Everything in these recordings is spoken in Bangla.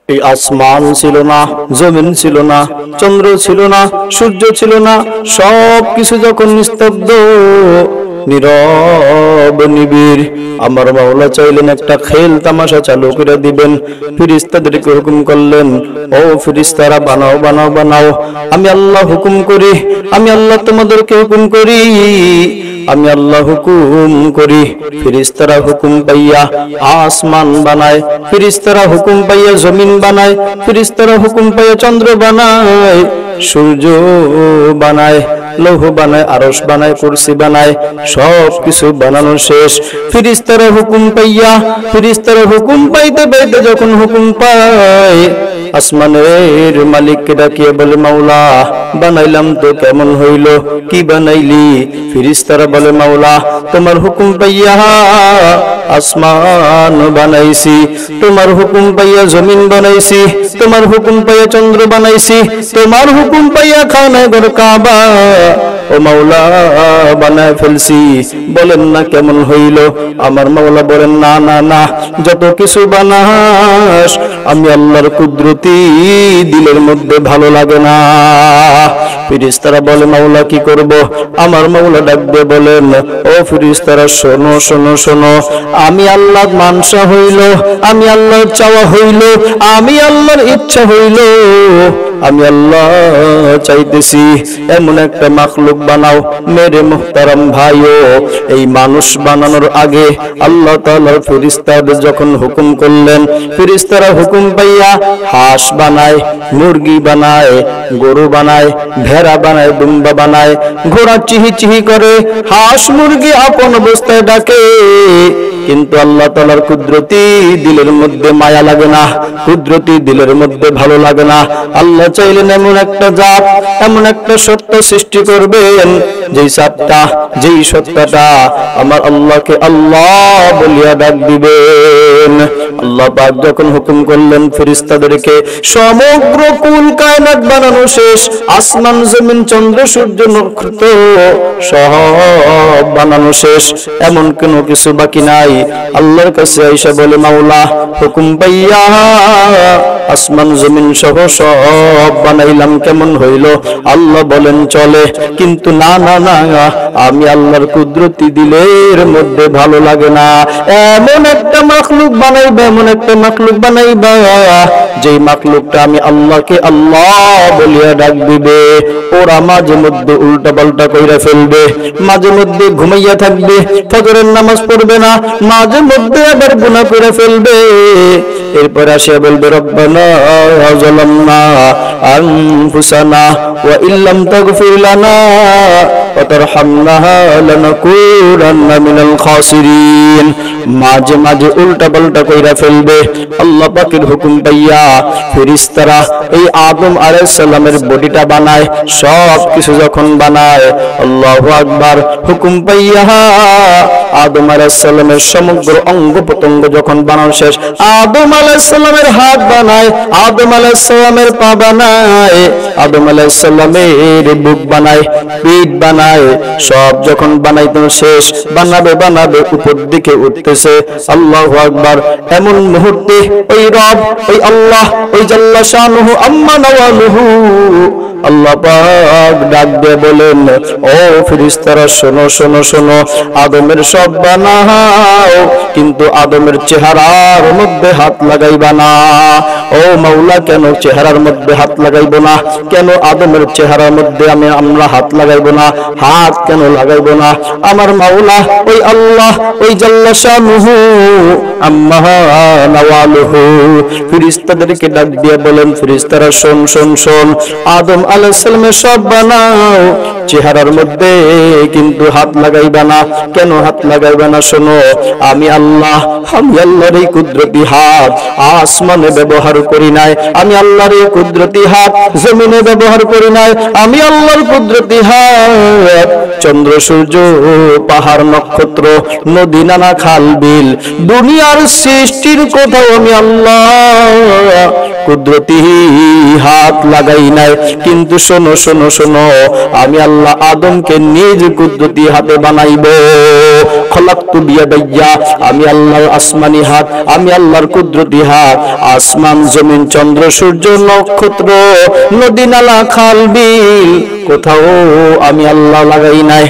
এই আসমান ছিল না, জমিন ছিল না, চন্দ্র ছিল না, সূর্য ছিল না, সব কিছু যখন নিস্তব্ধ, নীরব নিবিড়, আমার মাওলা চাইলেন একটা খেল তামাশা চালু করে দিবেন। ফেরেশতাদেরকে হুকুম করলেন, ও ফেরেশতারা বানাও বানাও বানাও। আমি আল্লাহ হুকুম করি, আমি আল্লাহ তোমাদেরকে হুকুম করি, আমি আল্লাহ হুকুম করি। ফেরেশতারা হুকুম পাইয়া আসমান বানায়, ফেরেশতারা হুকুম পাইয়া জমিন বানায়, ফেরেশতারা হুকুম পাইয়া চন্দ্র বানায়, সূর্য বানায়, লৌহ বানায়, আরশ বানায়, কুরসি বানায়, সব কিছু বানানো শেষ। ফেরেশতারা হুকুম পাইয়া, ফেরেশতারা হুকুম পাইতে পাইতে যখন হুকুম পায়, আসমানের মালিককে ডাকিয়ে বলে, মাওলা বানাইলাম তো কেমন হইল, কি বানাইলি? ফেরেশতারা বলে, মাওলা তোমার হুকুম পাইয়া আসমান বানাইছি, তোমার হুকুম পাইয়া জমিন বানাইছি, তোমার হুকুম পাইয়া চন্দ্র বানাইছি, তোমার হুকুম পাইয়া খানায় ঘর কাবা ও মাওলা বানায় ফেলছি, বলেন না কেমন হইল? আমার মাওলা বলেন, না না না, যত কিছু বানাস আমি আল্লাহর কুদরতি দিলের মধ্যে ভালো লাগে না। ফেরেশতারা বলে, মাওলা কি করব? আমার মাওলা ডাক দিয়ে বলেন, ও ফেরেশতারা শোনো শোনো শোনো, আমি আল্লাহর মানসা হইল, আমি আল্লাহর চাওয়া হইল, আমি আল্লাহর ইচ্ছা হইল, আমি আল্লাহ চাইতেছি এমন একটা মাখলুক বানাও। মেরে মুহতারাম ভাইও, এই মানুষ বানানোর আগে আল্লাহ তাআলার ফেরেশতাদের যখন হুকুম করলেন, ফেরেশতারা হুকুম পাইয়া হাঁস বানায়, মুরগি বানায়, গরু বানায়, ভেড়া বানায়, দুম্বা বানায়, ঘোড়া চিহি চিহি করে, হাঁস মুরগি আপন অবস্থায় ডাকে, কিন্তু আল্লাহ তাআলার কুদরতি দিলের মধ্যে মায়া লাগে না, কুদরতি দিলের মধ্যে ভালো লাগে না। আল্লাহ চাইলেন এমন একটা জাত, এমন একটা সত্য সৃষ্টি করবেন, যেই সত্তা, যেই সত্তাটা আমার আল্লাহকে আল্লাহ বলিয়া ডাক দিবেন। আল্লাহ পাক যখন হুকুম করলেন ফেরেশতাদেরকে, সমগ্র কুল কায়নাত বানানো শেষ, আসমান জমিন চন্দ্র সূর্য নক্ষত্র সব বানানো শেষ, এমন কোনো কিছু বাকি নাই। আল্লাহর কাছে আয়েশা বলে, মাওলা হুকুম পাইয়া আসমান জমিন সহ সব বানাইলাম, কেমন হইল? আল্লাহ বলেন চলে, কিন্তু না না না, আমি আল্লাহর কুদরতি দিলের মধ্যে ভালো লাগে না। এমন একটা মাখলুক বানাইবা, এমন একটা মাখলুক বানাইবা, যেই মাখলুকটা আমি আল্লাহকে আল্লাহ বলিয়া ডাক দিবে। ওরা মাঝে মধ্যে উল্টা পাল্টা কইরা ফেলবে, মাঝে মধ্যে ঘুমাইয়া থাকবে, ফজরের নামাজ পড়বে না, মাঝে মধ্যে আবার গুনাহ করে ফেলবে, এরপর আসে বলবে, রব্বানা যালামনা আনফুসানা ওয়া ইল্লাম তাগফির লানা ওয়া তারহামনা লানাকুনান্না মিনাল খাসিরিন। মাঝে মাঝে উল্টা পাল্টা কইরা ফেলবে। আল্লাহ পাকের হুকুম পাইয়া ফেরেশতারা এই আদম আলাইহিস সালামের বডিটা বানায়, সব কিছু যখন বানায়, আল্লাহু আকবার, হুকুম পাইয়া আদম আলাইহিস সালামের সমগ্র অঙ্গ প্রত্যঙ্গ যখন বানানো শেষ, আদম আলাইহিস সালামের হাত বানায়, আদম আলাইহিস সালামের পা বানায়, আদম আলাইহিস সালামের বুক বানায়, পিঠ বানায়, সব যখন বানাইতে শেষ, বানাবে বানাবে উপর দিকে উঠতেছে, আল্লাহু আকবার। এমন মুহূর্তে ওই রব, ওই আল্লাহ, ওই জাল্লা শানুহু আম্মা নাওয়ালুহু, আল্লাহ পাক ডাক দিয়ে বলেন, ও ফেরেশতারা শোনো শোনো শোনো, আদমের সব বানাও, কিন্তু আদমের চেহারার মধ্যে হাত লাগাইবা না। ও মাওলা, কেন চেহারার মধ্যে হাত লাগাইব না? কেন আদমের চেহারার মধ্যে আমরা হাত লাগাইব না? হাত কেন লাগাইব না? আমার মাওলা, ওই আল্লাহ, ওই জাল্লা শানুহু আম্মা নাওয়ালুহু, ফেরেশতাদেরকে ডাক দিয়ে বলেন, ফেরেশতারা শোন শোন শোন, আদম আলাইহিস সালামের সব বানাও, চেহারার মধ্যে কিন্তু হাত লাগাইবা না। কেন হাত লাগাইবা না? শোনো, আমি আল্লাহ, আমি আল্লাহর এই কুদরতি হাত আসমানে ব্যবহার করি নাই, আমি আল্লাহর এই কুদরতি হাত জমিনে ব্যবহার করি নাই, আমি আল্লাহর কুদরতি হাত চন্দ্র সূর্য পাহাড় নক্ষত্র নদী নানা খাল বিল দুনিয়ার সৃষ্টির কোথাও আমি আল্লাহ কুদরতি হাত লাগাই নাই। কিন্তু শোনো শোনো শোনো, আমি আল্লাহ আদমকে নিজ কুদরতি হাতে বানাইব। খলাকতু বিয়াদাইয়া, আমি আল্লাহর আসমানি হাত, আমি আল্লাহর কুদরতি হাত আসমান জমিন চন্দ্র সূর্য নক্ষত্র নদী নালা খাল বিল কোথাও আমি আল্লাহ লাগাই নাই।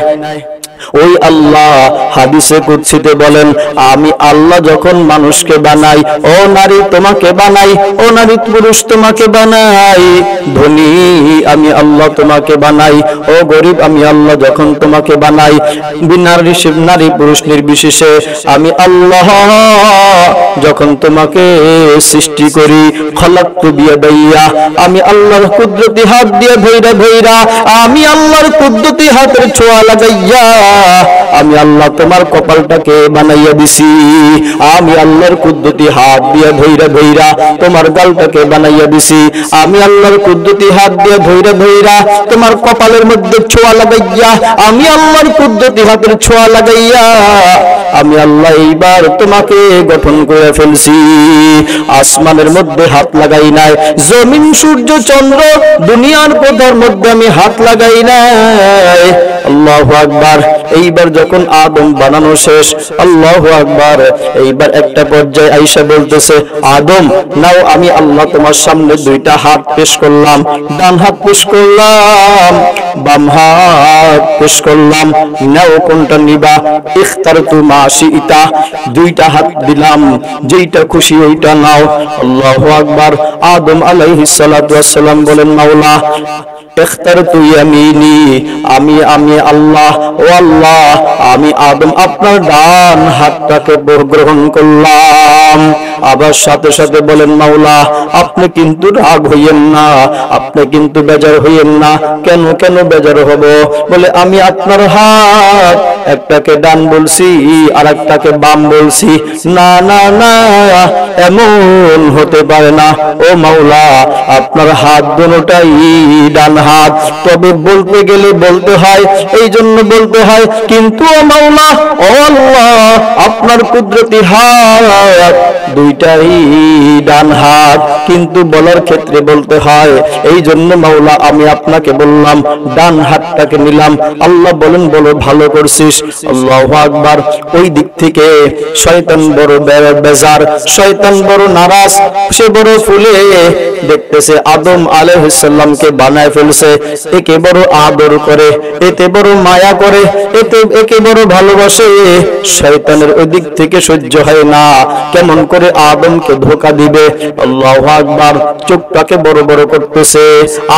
ওই আল্লাহ হাদিসে কুদসিতে বলেন, আমি আল্লাহ যখন মানুষকে বানাই, ও নারী তোমাকে বানাই, ও নারী পুরুষ তোমাকে বানাই, ধনী আমি আল্লাহ তোমাকে বানাই, ও গরিব আমি আল্লাহ যখন তোমাকে বানাই, নারী পুরুষ নির্বিশেষে আমি আল্লাহ যখন তোমাকে সৃষ্টি করি, খলাকতু বিয়াদাইয়া, আমি আল্লাহর কুদরতি হাত দিয়ে ধইরা ধইরা, আমি আল্লাহর কুদরতি হাতের ছোঁয়া লাগাইয়া আমি আল্লাহ তোমার কপালটাকে বানাইয়া দিছি। আমি আল্লাহর কুদরতি হাত দিয়ে ধইরা ধইরা তোমার গালটাকে বানাইয়া দিছি। আমি আল্লাহর কুদরতি হাত দিয়ে ধইরা ধইরা তোমার কপালের মধ্যে ছোঁয়া লাগাইয়া, আমি আল্লাহর কুদরতি হাতের ছোঁয়া লাগাইয়া আমি আল্লাহ এইবার তোমাকে গঠন করে ফেলছি। আসমানের মধ্যে হাত লাগাই নাই, জমিন সূর্য চন্দ্র দুনিয়ার পদার মধ্যে আমি হাত লাগাই নাই। আল্লাহু আকবার। এইবার যখন আদম বানানো শেষ, আল্লাহু আকবার, এইবার একটা পর্যায়ে আয়েশা বলতেছে, আদম নাও, আমি আল্লাহ তোমার সামনে দুইটা হাত পেশ করলাম, ডান হাত পেশ করলাম, বাম হাত পেশ করলাম, নাও কোনটা নিবা? ইখতারতু মা শিইতা, দুইটা হাত দিলাম, যেইটা খুশি ওইটা নাও। আল্লাহু আকবার। আদম আলাইহিস সালাতু ওয়াস সালাম বলেন, মাওলা ইখতারতু ইয়ামিনি, আমি আল্লাহ, ও আল্লাহ, আমি আদম আপনার ডান হাতটাকে গ্রহণ করলাম। আবার সাথে সাথে বলেন, মাওলা আপনি কিন্তু রাগ হইয়েন না, আপনি কিন্তু বেজার হইয়েন না। কেন কেন বেজার হব? বলে আমি আপনার হাত একটাকে ডান বলছি আর একটাকে বাম বলছি। না না না, এমন হতে পারে না। ও মাওলা, আপনার হাত দুটোটাই ডান হাত, তবে বলতে গেলে বলতে হয়, এই জন্য বলতে হয়। কিন্তু ও মাওলা, ও আল্লাহ, আপনার কুদরতি হাত দুইটাই ডান হাত, কিন্তু বলার ক্ষেত্রে বলতে হয়, এই জন্য মাওলা আমি আপনাকে বললাম, ডান হাতটাকে নিলাম। আল্লাহ বলেন, বলো ভালো করছিস। আল্লাহু আকবার। ওই দিক থেকে শয়তান বড় বেজার, শয়তান বড় নারাজ, সে বড় ফুলে দেখতেছে আদম আলাইহিস সালামকে বানায় ফেলছে, একে বড় আদর করে, এতে বড় মায়া করে, একে বড় ভালোবাসে। শয়তানের ওই দিক থেকে সহ্য হয় না, কেমন করে আদমকে ধোঁকা দিবে। আল্লাহু আকবার। চোখটাকে বড় বড় করতেছে,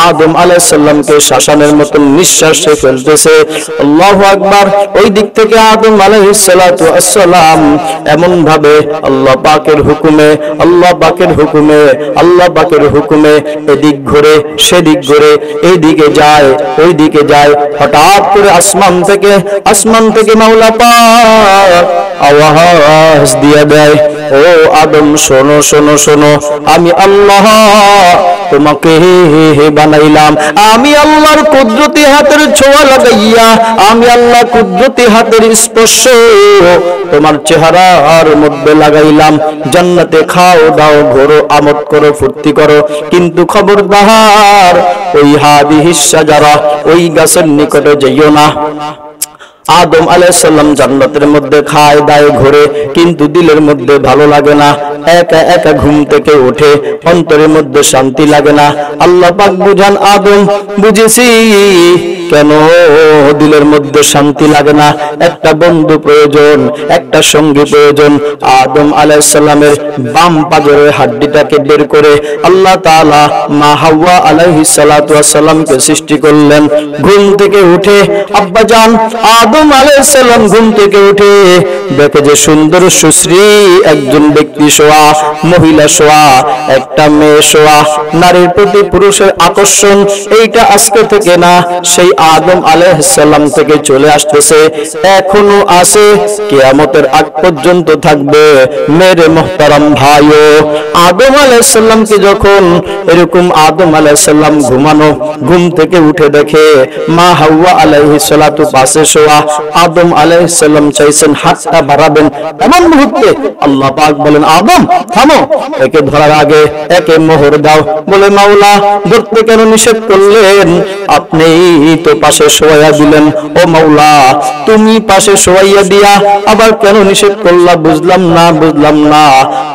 আদম আলাইহিস সালামকে শ্বাসনের মতন নিঃশ্বাসে ফেলতেছে। আল্লাহু আকবার। ওই দিক থেকে আদম আলাইহিস সালাতু ওয়াস সালাম এমন ভাবে আল্লাহ পাকের হুকুমে, আল্লাহ পাকের হুকুমে, আল্লাহ পাকের হুকুমে এদিক ঘুরে সেদিক ঘুরে, এইদিকে যায় ওই দিকে যায়। হঠাৎ করে আসমান থেকে মাওলা পাক আওয়াজ দিয়ে দেয়, ও আদম শোনো শোনো শোনো, আমি আল্লাহ তোমাকে বানাইলাম, আমি আল্লাহর কুদরতি হাতের ছোঁয়া লাগাইয়া, আমি আল্লাহ কুদরতি হাতের স্পর্শ তোমার চেহারার মধ্যে লাগাইলাম। জান্নাতে খাও দাও ঘোরো আমোদ করো ফুর্তি করো, কিন্তু খবরদার ওই হাদিহিস শাজারা, ওই গাছের নিকটে যাইও না। আদম আলাইহিস সালাম জান্নাতের মধ্যে খায় দায় ঘোরে, কিন্তু দিলের মধ্যে ভালো লাগে না। একা একা ঘুম থেকে ওঠে, অন্তরের মধ্যে শান্তি লাগে না। আল্লাহ পাক বুঝান, আদম বুঝেছি কেন দিলের মধ্যে শান্তি লাগে না। একটা বন্ধু প্রয়োজন, একটা সঙ্গী প্রয়োজন। আদম আলাইহিস সালামের বাম পাজরের হাড্ডিটাকে বের করে আল্লাহ তাআলা মা হাওয়া আলাইহিস সালাতু ওয়াস সালামকে সৃষ্টি করলেন। ঘুম থেকে উঠে আব্বা জান আদম আলাইহিস সালাম ঘুম থেকে উঠে দেখে যে সুন্দর সুশ্রী একজন ব্যক্তি শোয়া, মহিলা শোয়া, একটা মেয়ে শোয়া। নারীর প্রতি পুরুষের আকর্ষণ এইটা আজকে থেকে না, সেই আদম আলাইহিস সালাম থেকে চলে আসতেছে, এখনো আছে, কিয়ামতের আগ পর্যন্ত থাকবে। মেরে মুহতারাম ভাইও, আদম আলাইহিস সালামকে যখন এরকম আদম আলাইহিস সালাম ঘুম থেকে উঠে দেখে মা হাওয়া আলাইহিস সালাতু পাশে শোয়া। আদম আলাইহিস সালাম চাইছেন হাতটা সংখ্যা বাড়াবেন, এমন মুহূর্তে আল্লাহ পাক বলেন আদম থামো, একে ধরার আগে একে মোহর দাও। বলে মাওলা ধরতে কেন নিষেধ করলেন? আপনি তো পাশে শোয়াইয়া দিলেন। ও মাওলা তুমি পাশে শোয়াইয়া দিয়া আবার কেন নিষেধ করলা? বুঝলাম না, বুঝলাম না।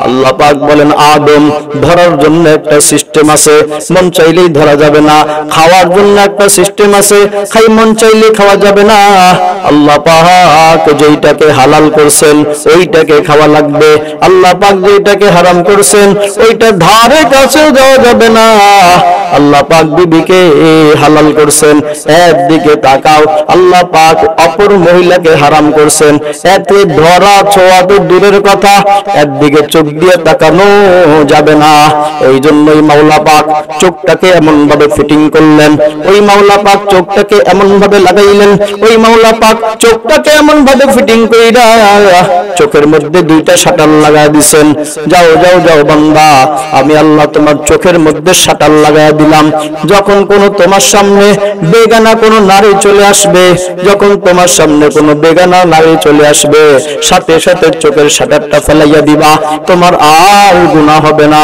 আল্লাহ পাক বলেন আদম ধরার জন্য একটা সিস্টেম আছে, মন চাইলেই ধরা যাবে না। খাওয়ার জন্য একটা সিস্টেম আছে, খাই মন চাইলে খাওয়া যাবে না। আল্লাহ পাক যেইটাকে হালাল করছেন ওইটাকে খাওয়া লাগবে, আল্লাহ পাক যেইটাকে হারাম করছেন ওইটা ধারে কাছে যাওয়া যাবে না। আল্লাহ পাক বিবিকে হালাল করছেন, একদিকে তাকাও, আল্লাহ পাক অপর মহিলাকে হারাম করছেন, এতে ধরা ছোঁয়া তো দূরের কথা, একদিকে চোখ দিয়ে তাকানো যাবে না। এই জন্যই মাওলা পাক চোখটাকে এমন ভাবে ফিটিং করলেন, ওই মাওলা পাক চোখটাকে এমন ভাবে লাগাইলেন, ওই মাওলা পাক চোখটাকে এমন ভাবে ফিটিং কইরা চোখের মধ্যে দুইটা শাটার লাগায় দিছেন। যাও যাও যাও বান্দা, আমি আল্লাহ তোমার চোখের মধ্যে শাটার লাগায় দিলাম। যখন কোন তোমার সামনে বেগানা কোন নারী চলে আসবে, যখন তোমার সামনে কোন বেগানা নারী চলে আসবে, সাথে সাথে চোখের শাটারটা ফেলাইয়া দিবা, তোমার আর গুনাহ হবে না।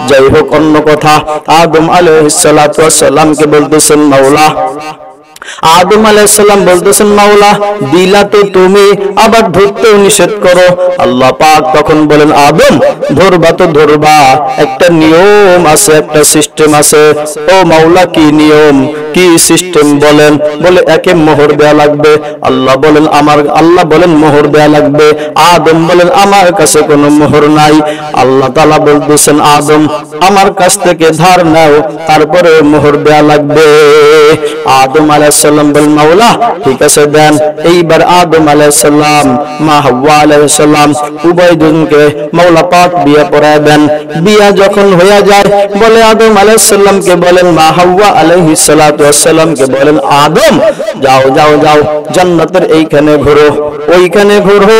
যাই হোক, অন্য কথা, আদম আলাইহিস সালাতু ওয়াস সালামকে বলতেছেন মাওলা, আদম আলাইহিস সালাম বলতেছেন মাওলা দিলা তো তুমি, আবার ধরতেও নিষেধ করো। আল্লাহ পাক তখন বলেন আদম ধরবা তো ধরবা, একটা নিয়ম আছে, একটা সিস্টেম আছে। ও মাওলা কি নিয়ম, কি সিস্টেম বলেন? বলে একে মোহর দেয়া লাগবে। আল্লাহ বলেন মোহর দেয়া লাগবে। আদম বলেন আমার কাছে কোনো মোহর নাই। আল্লাহ তাআলা বলতেছেন আদম আমার কাছ থেকে ধার নাও, তারপরে মোহর দেয়া লাগবে। আদম আলাইহিস সালাম বলেন মাওলা ঠিক আছে দেন। এইবার আদম আলাইহিস সালাম মা হাওয়া আলাইহিস সালাম উভয় জনকে মাওলা পাক বিয়ে পড়ায় দেন। বিয়া যখন হয়ে যায়, বলে আদম আলাইহিস সালামকে বলেন মা হাওয়া আলাইহিস সালাতু ওয়াস সালামকে বলেন আদম যাও যাও যাও জান্নাতের এইখানে ঘোরো, ওইখানে ঘোরো,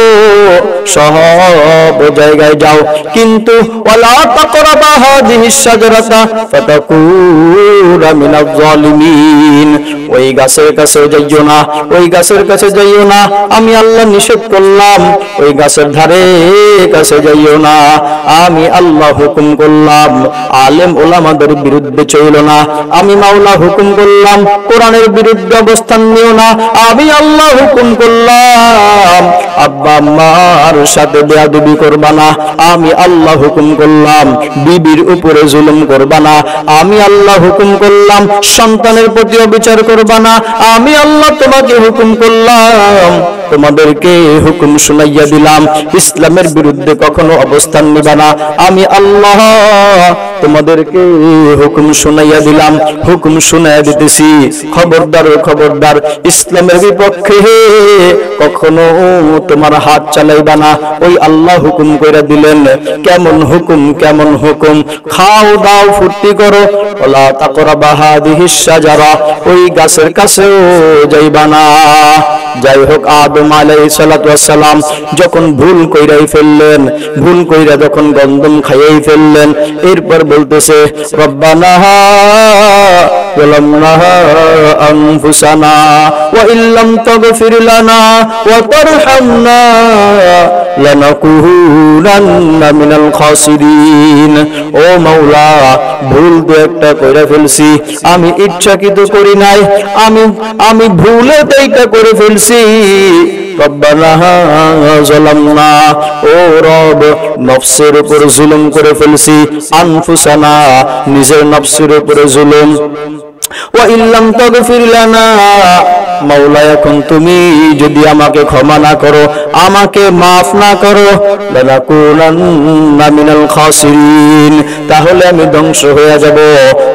সব জায়গায় যাও, কিন্তু ওয়ালা তাকরাবা হাযিহিস শাজারাতা ফাতাকুনা মিনাজ জালিমিন। ওই গাছের কাছে যাইও না, ওই গাছের কাছে যাইও না, আমি আল্লাহ নিষেধ করলাম। ওই গাছের ধারে কাছে যাইও না, আমি আল্লাহ হুকুম করলাম। আলেম ওলামাদের বিরুদ্ধে চলো না, আমি মাওলা হুকুম করলাম। কোরআনের বিরুদ্ধে অবস্থান নিও না, আমি আল্লাহ হুকুম করলাম। আব্বা আম্মার সাথে বেয়াদবি করবা না, আমি আল্লাহ হুকুম করলাম। বিবির উপরে জুলুম করবা না, আমি আল্লাহ হুকুম করলাম। সন্তানের প্রতি অবিচার করবা না, আমি আল্লাহ তোমাকে হুকুম করলাম। তোমাদেরকে হুকুম শুনাইয়া দিলাম, ইসলামের বিরুদ্ধে কখনো অবস্থান নিবা না, আমি আল্লাহ তোমাদেরকে হুকুম শুনাইয়া দিলাম, হুকুম শুনাইয়া দিতেছি। খবরদার খবরদার, ইসলামের বিপক্ষে কখনো তোমার হাত চালাইবা না। ওই আল্লাহ হুকুম কইরা দিলেন, কেমন হুকুম, কেমন হুকুম, খাও দাও ফুর্তি করো, ওয়ালা তাকরাবা হাযিহিস শাজারা, ওই গাছের কাছেও যাইবা না। যাই হোক, আদম আলাইহিস সালাতু ওয়াস সালাম যখন ভুল কইরাই ফেললেন, ভুল কইরা যখন গন্ধম খাইয়াই ফেললেন, এরপর বলতেছে রব্বানা যালামনা আনফুসানা ওয়া ইল্লাম তাগফির লানা ওয়া তারহামনা লানাকুনান্না মিনাল খাসিরিন। ও মাওলা, ভুল তো একটা কইরা ফেলছি, আমি ইচ্ছাকৃত করি নাই, আমি ভুলে এইটা করে ফেলছি। রব্বানা যালামনা, ও রব নফসের উপর জুলুম করে ফেলছি। আনফুসানা, নিজের নফসের উপরে জুলুম। ওয়া ইল্লাম তাগফির লানা, মাওলা এখন তুমি যদি আমাকে ক্ষমা না করো, আমাকে মাফ না করো, লানাকুনান্না মিনাল খাসিরিন, তাহলে আমি ধ্বংস হয়ে যাব,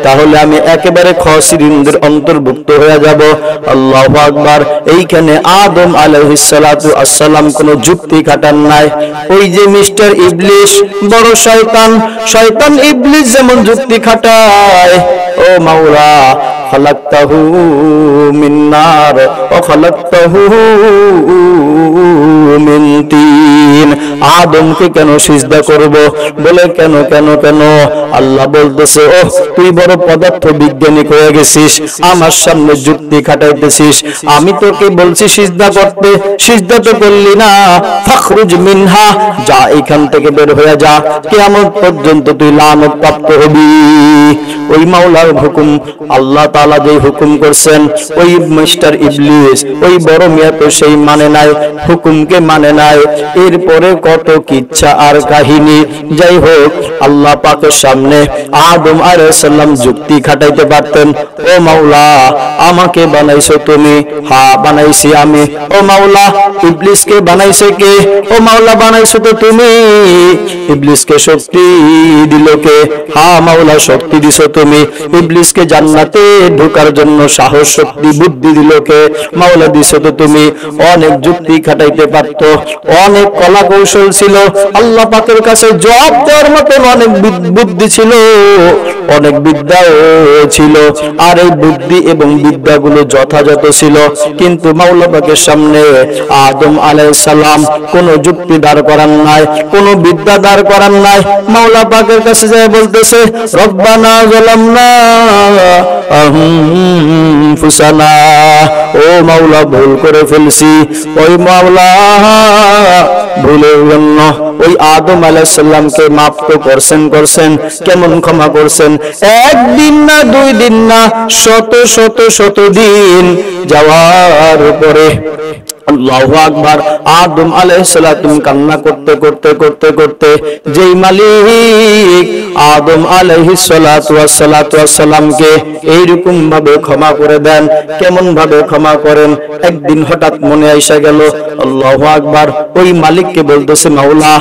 তাহলে আমি একেবারে খাসিরিনদের অন্তর্ভুক্ত হয়ে যাব। আল্লাহু আকবার। এইখানে আদম আলাইহিস সালাতু আসসালাম কোনো যুক্তি খাটান নাই। ওই যে মিস্টার ইবলিস, বড় শয়তান, শয়তান ইবলিস যেমন যুক্তি খাটায়, ও মাওলা খালাকতাহু মিন নার ওয়া খালাকতাহু মিন তিন। আদমকে কেন সিজদা করব? বলে কেন কেন কেন? আল্লাহ বলতেছে, ওহ তুই বড় পদার্থ বিজ্ঞানী হয়ে গেছিস, আমার সামনে যুক্তি খাটাইতেছিস। আমি তোকে বলছি সিজদা করতে, সিজদা তো করলি না। ফাখরুজ মিনহা, যা এখান থেকে বের হয়ে যা, কিয়ামত পর্যন্ত তুই লানত প্রাপ্ত হবি। ওই মাওলার হুকুম, আল্লাহ তাআলা যে হুকুম করছেন, ওই মিস্টার ইবলিস, ওই বড় মিয়া তো সেই মানে নাই, হুকুমকে মানে নাই। এরপরে কত কিচ্ছা আর কাহিনী। যাই হোক, আল্লাহ পাকের সামনে আদম আলাইহিস সালাম যুক্তি খাটাইতে পারতেন, ও মাওলা আমাকে বানাইছো তুমি? হ্যাঁ বানাইছি আমি। ও মাওলা ইবলিসকে বানাইছে কে? ও মাওলা বানাইছো তো তুমি। ইবলিসকে শক্তি দিল কে? হ্যাঁ মাওলা শক্তি দিছো তুমি। ইবলিসকে জান্নাতে ঢোকার জন্য সাহস শক্তি বুদ্ধি দিল কে? মাওলা দিছো তো তুমি। অনেক যুক্তি খাটাইতে পারতো, অনেক কলা কৌশল ছিল, আল্লাহ পাকের কাছে জবাব দেওয়ার মতন অনেক বুদ্ধি ছিল, অনেক বিদ্যাও ছিল। আর এই বুদ্ধি এবং বিদ্যাগুলো যথাযথ ছিল, কিন্তু মাওলা পাকের সামনে আদম আলাইহিস সালাম কোন যুক্তি দাঁড় করান নাই, কোন বিদ্যা দাঁড় করান নাই। মাওলা পাকের কাছে যায় বলতেছে, রব্বানা যালামনা আনফুসানা, ও মাওলা ভুল করে ফেলছি। ওই মাওলা ভুলের জন্য ওই আদম আলাইহিস সালামকে মাফ তো করছেন, কেমন ক্ষমা করছেন? একদিন না, দুই দিন না, শত শত শত দিন যাওয়ার পরে আল্লাহু আকবার, আদম আলাইহিস সালাম কান্না করতে করতে করতে করতে যেই মালিক আদম আলাইহিস সালামকে এইরকম ভাবে ক্ষমা করে দেন, কেমন ভাবে ক্ষমা করেন? একদিন হঠাৎ মনে আইসা গেল, আল্লাহু আকবার, ওই মালিককে বলতেছে, মাওলা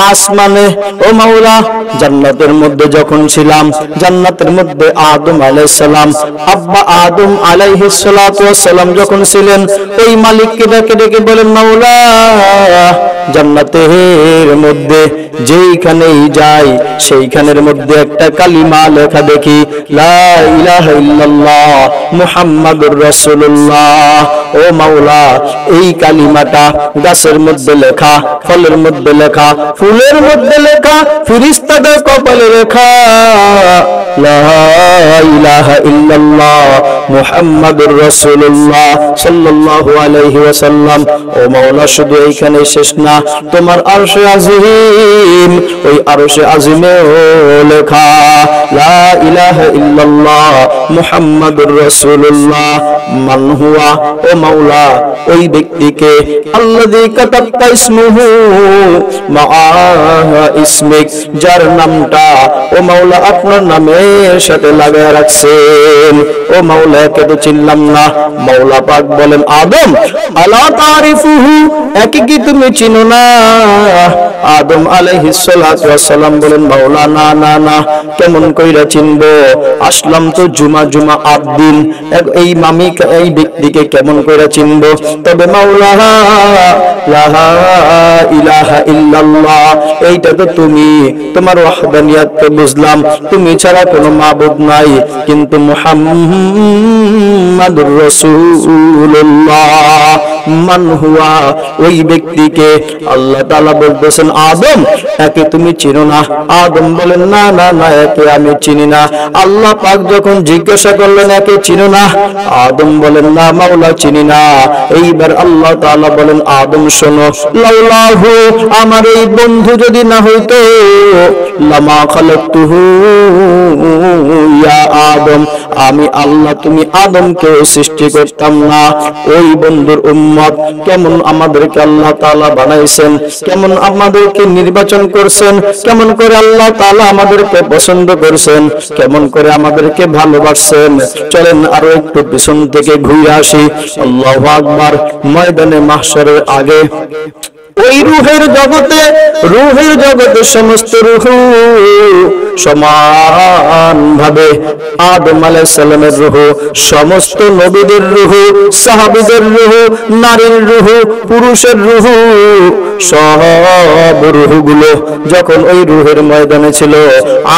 আসমানে, ও মাওলা জান্নাতের মধ্যে যখন ছিলাম, জান্নাতের মধ্যে আদম আলাইহিস সালাম, আব্বা আদম আলাইহিস সালাম যখন ছিলেন, ওই মালিককে ডেকে ডেকে বলেন, মাওলা জান্নাতের মধ্যে যেইখানেই যাই সেইখানের মধ্যে একটা কালিমা লেখা দেখি, লা ইলাহা ইল্লাল্লাহ মুহাম্মাদুর রাসূলুল্লাহ। ও মাওলা এই কালিমাটা গাছের মধ্যে লেখা, ফলের মধ্যে লেখা, ফুলের মধ্যে লেখা, ফেরেশতাদের কপালে লেখা, লা ইলাহা ইল্লাল্লাহ মুহাম্মাদুর রাসূলুল্লাহ সাল্লাল্লাহু আলাইহি ওয়াসাল্লাম। ও মাওলা শুধু এইখানে শেষ না, তোমার আরশে আজিম, ওই আরশে আজিমেও লেখা, লা ইলাহা ইল্লাল্লাহ মুহাম্মাদুর রাসূলুল্লাহ। মান হুয়া, ও মাওলা ওই ব্যক্তিকে, আল্লাযী কাতাবতা ইসমুহু মাআ ইসমিক, যার নামটা ও মাওলা আপনার নামের সাথে লাগায় রাখছেন। ও মাওলা একে তো চিনলাম না। মাওলা পাক বলেন, আদম আলা তারিফুহু, একে কি তুমি চিনো না? আদম আলাইহিস সালাম বলেন, মাওলা না না না, কেমন কইরা চিনবো? আসলাম তো জুমা জুমা আবদিন, এই মামিক এই ব্যক্তিকে কেমন কইরা চিনবো? তবে মাওলা লা ইলাহা ইল্লাল্লাহ, এইটা তো তুমি, তোমার ওয়াহদানিয়াত তো বুঝলাম, তুমি ছাড়া কোনো মাবুদ নাই, কিন্তু মুহাম্মাদুর রাসূলুল্লাহ। মান হুয়া, ওই ব্যক্তিকে আল্লাহ তাআলা বলতেছেন, আদম একে তুমি চিনো না? আদম বলেন, না না না, একে আমি চিনি না। আল্লাহ পাক যখন জিজ্ঞাসা করলেন, একে চিনো না? আদম বলেন, না মাওলা চিনি না। এইবার আল্লাহ তাআলা বলেন, আদম শোনো, লাউলাহু, আমার এই বন্ধু যদি না হইতো, লামা খালাকতুহু ইয়া আদম, আমি আল্লাহ তুমি আদমকে সৃষ্টি করতাম না। ওই বন্ধুর উম্মত, কেমন আমাদেরকে আল্লাহ তাআলা বানাইছেন, কেমন আমাদেরকে নির্বাচন করছেন, কেমন করে আল্লাহ তাআলা আমাদেরকে পছন্দ করছেন, কেমন করে আমাদেরকে ভালোবাসছেন। চলেন আরো একটু পিছন থেকে ঘুরে আসি। আল্লাহু আকবার। ময়দানে মাহশরের আগে ওই রূহের জগতে সমস্ত রূহ সমান ভাবে আদম আলাইহিস সালামের রূহ, সমস্ত নবীদের রূহ, সাহাবীদের রূহ, নারীর রূহ, পুরুষের রূহ, সব রূহগুলো যখন ওই রূহের ময়দানে ছিল,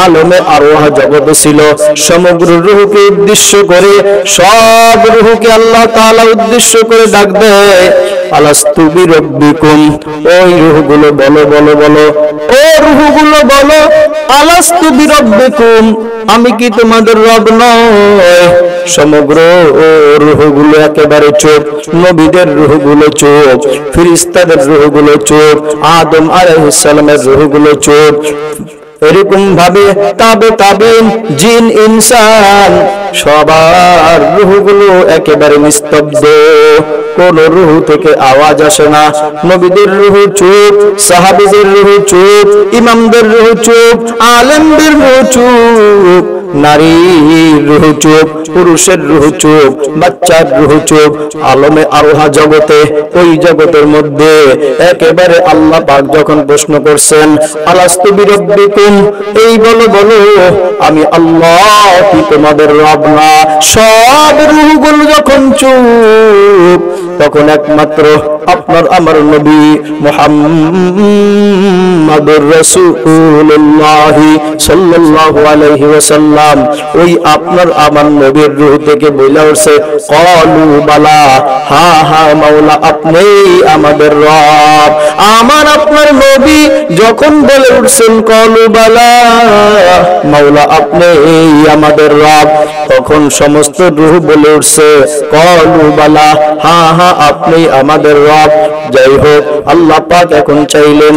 আলমে আরওয়াহ জগতে ছিল, সমগ্র রূহকে উদ্দেশ্য করে, সব রূহকে আল্লাহ তাআলা উদ্দেশ্য করে ডাক দেয়, আলাস্তু বিরব্বিকুম। ওই রূহগুলো বলো বলো বলো, ও রূহগুলো বলো, আলাস্তু বিরব্বিকুম, আমি কি তোমাদের রব নয়? সমগ্র রূহগুলো একেবারে চুপ, নবীদের রূহগুলো চুপ, ফেরেশতাদের রূহগুলো চুপ, আদম আলাইহিস সালামের রূহগুলো চুপ। এরকম ভাবে তাবিন, জিন, ইনসান সবার রূহগুলো একেবারে নিস্তব্ধ, কোন রূহ থেকে আওয়াজ আসে না। নবীদের রূহ চুপ, সাহাবীদের রূহ চুপ, ইমামদের রূহ চুপ, আলেমদের রূহ চুপ, নারীর রূহ চুপ, পুরুষের রূহ চুপ, বাচ্চার রূহ চুপ। আলমে আরওয়াহ জগতে, ওই জগতের মধ্যে একেবারে আল্লাহ পাক যখন প্রশ্ন করছেন, আলাস্তু বিরব্বিকুম, এই বলো বলো আমি আল্লাহ কি তোমাদের রব না? সব রূহগুলো যখন চুপ, তখন একমাত্র আপনার আমার নবী মুহাম্মাদুর রাসূলুল্লাহ সাল্লাল্লাহু আলাইহি ওয়াসাল্লাম, ওই আপনার আমার নবীর রূহ থেকে বলে উঠছে, ক্বালু বালা, হ্যাঁ হ্যাঁ মাওলা আপনি আমাদের রব। আমার আপনার নবী যখন বলে উঠছেন ক্বালু বালা, মাওলা আপনি আমাদের রব, তখন সমস্ত রূহ বলে উঠছে ক্বালু বালা, হ্যাঁ হ্যাঁ আপনি আমাদের রব। যাই হোক, আল্লাহ পাক এখন চাইলেন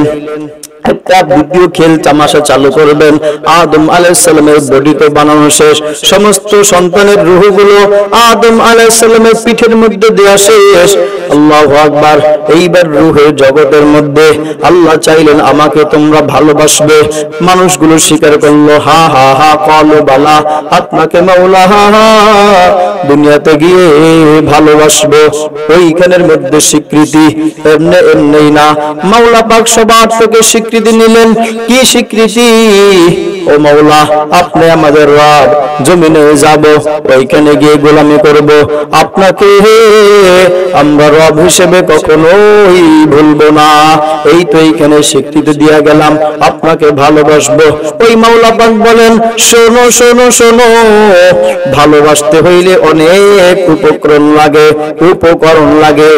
একটা ভিডিও খেল তামাশা চালু করবেন। আদম আলাইহিস সালামের বডি তো বানানো শেষ, সমস্ত সন্তানের রূহগুলো আদম আলাইহিস সালামের পিঠের মধ্যে দেয়া শেষ। আল্লাহু আকবার। এইবার রূহের জগতের মধ্যে আল্লাহ চাইলেন আমাকে তোমরা ভালোবাসবে। মানুষগুলো স্বীকার করলো, হা হা হা, ক্বালু বালা, আপনাকে মাওলা দুনিয়াতে গিয়ে ভালোবাসবো। ওইখানের মধ্যে স্বীকৃতি এমনি এমনি না, মাওলা পাক সবার থেকে স্বীকৃতি নিলেন। কি স্বীকৃতি? ও মাওলা আপনি আমাদের রব, জমিনে যাব, ওইখানে গিয়ে গোলামি করব, আপনাকে আমরা রব হিসেবে কখনোই ভুলবো না। এই তো এইখানে স্বীকৃতি দিয়ে গেলাম, আপনাকে ভালোবাসবো। ওই মাওলা পাক বলেন, শোনো শোনো শোনো, ভালোবাসতে হইলে অনেক উপকরণ লাগে,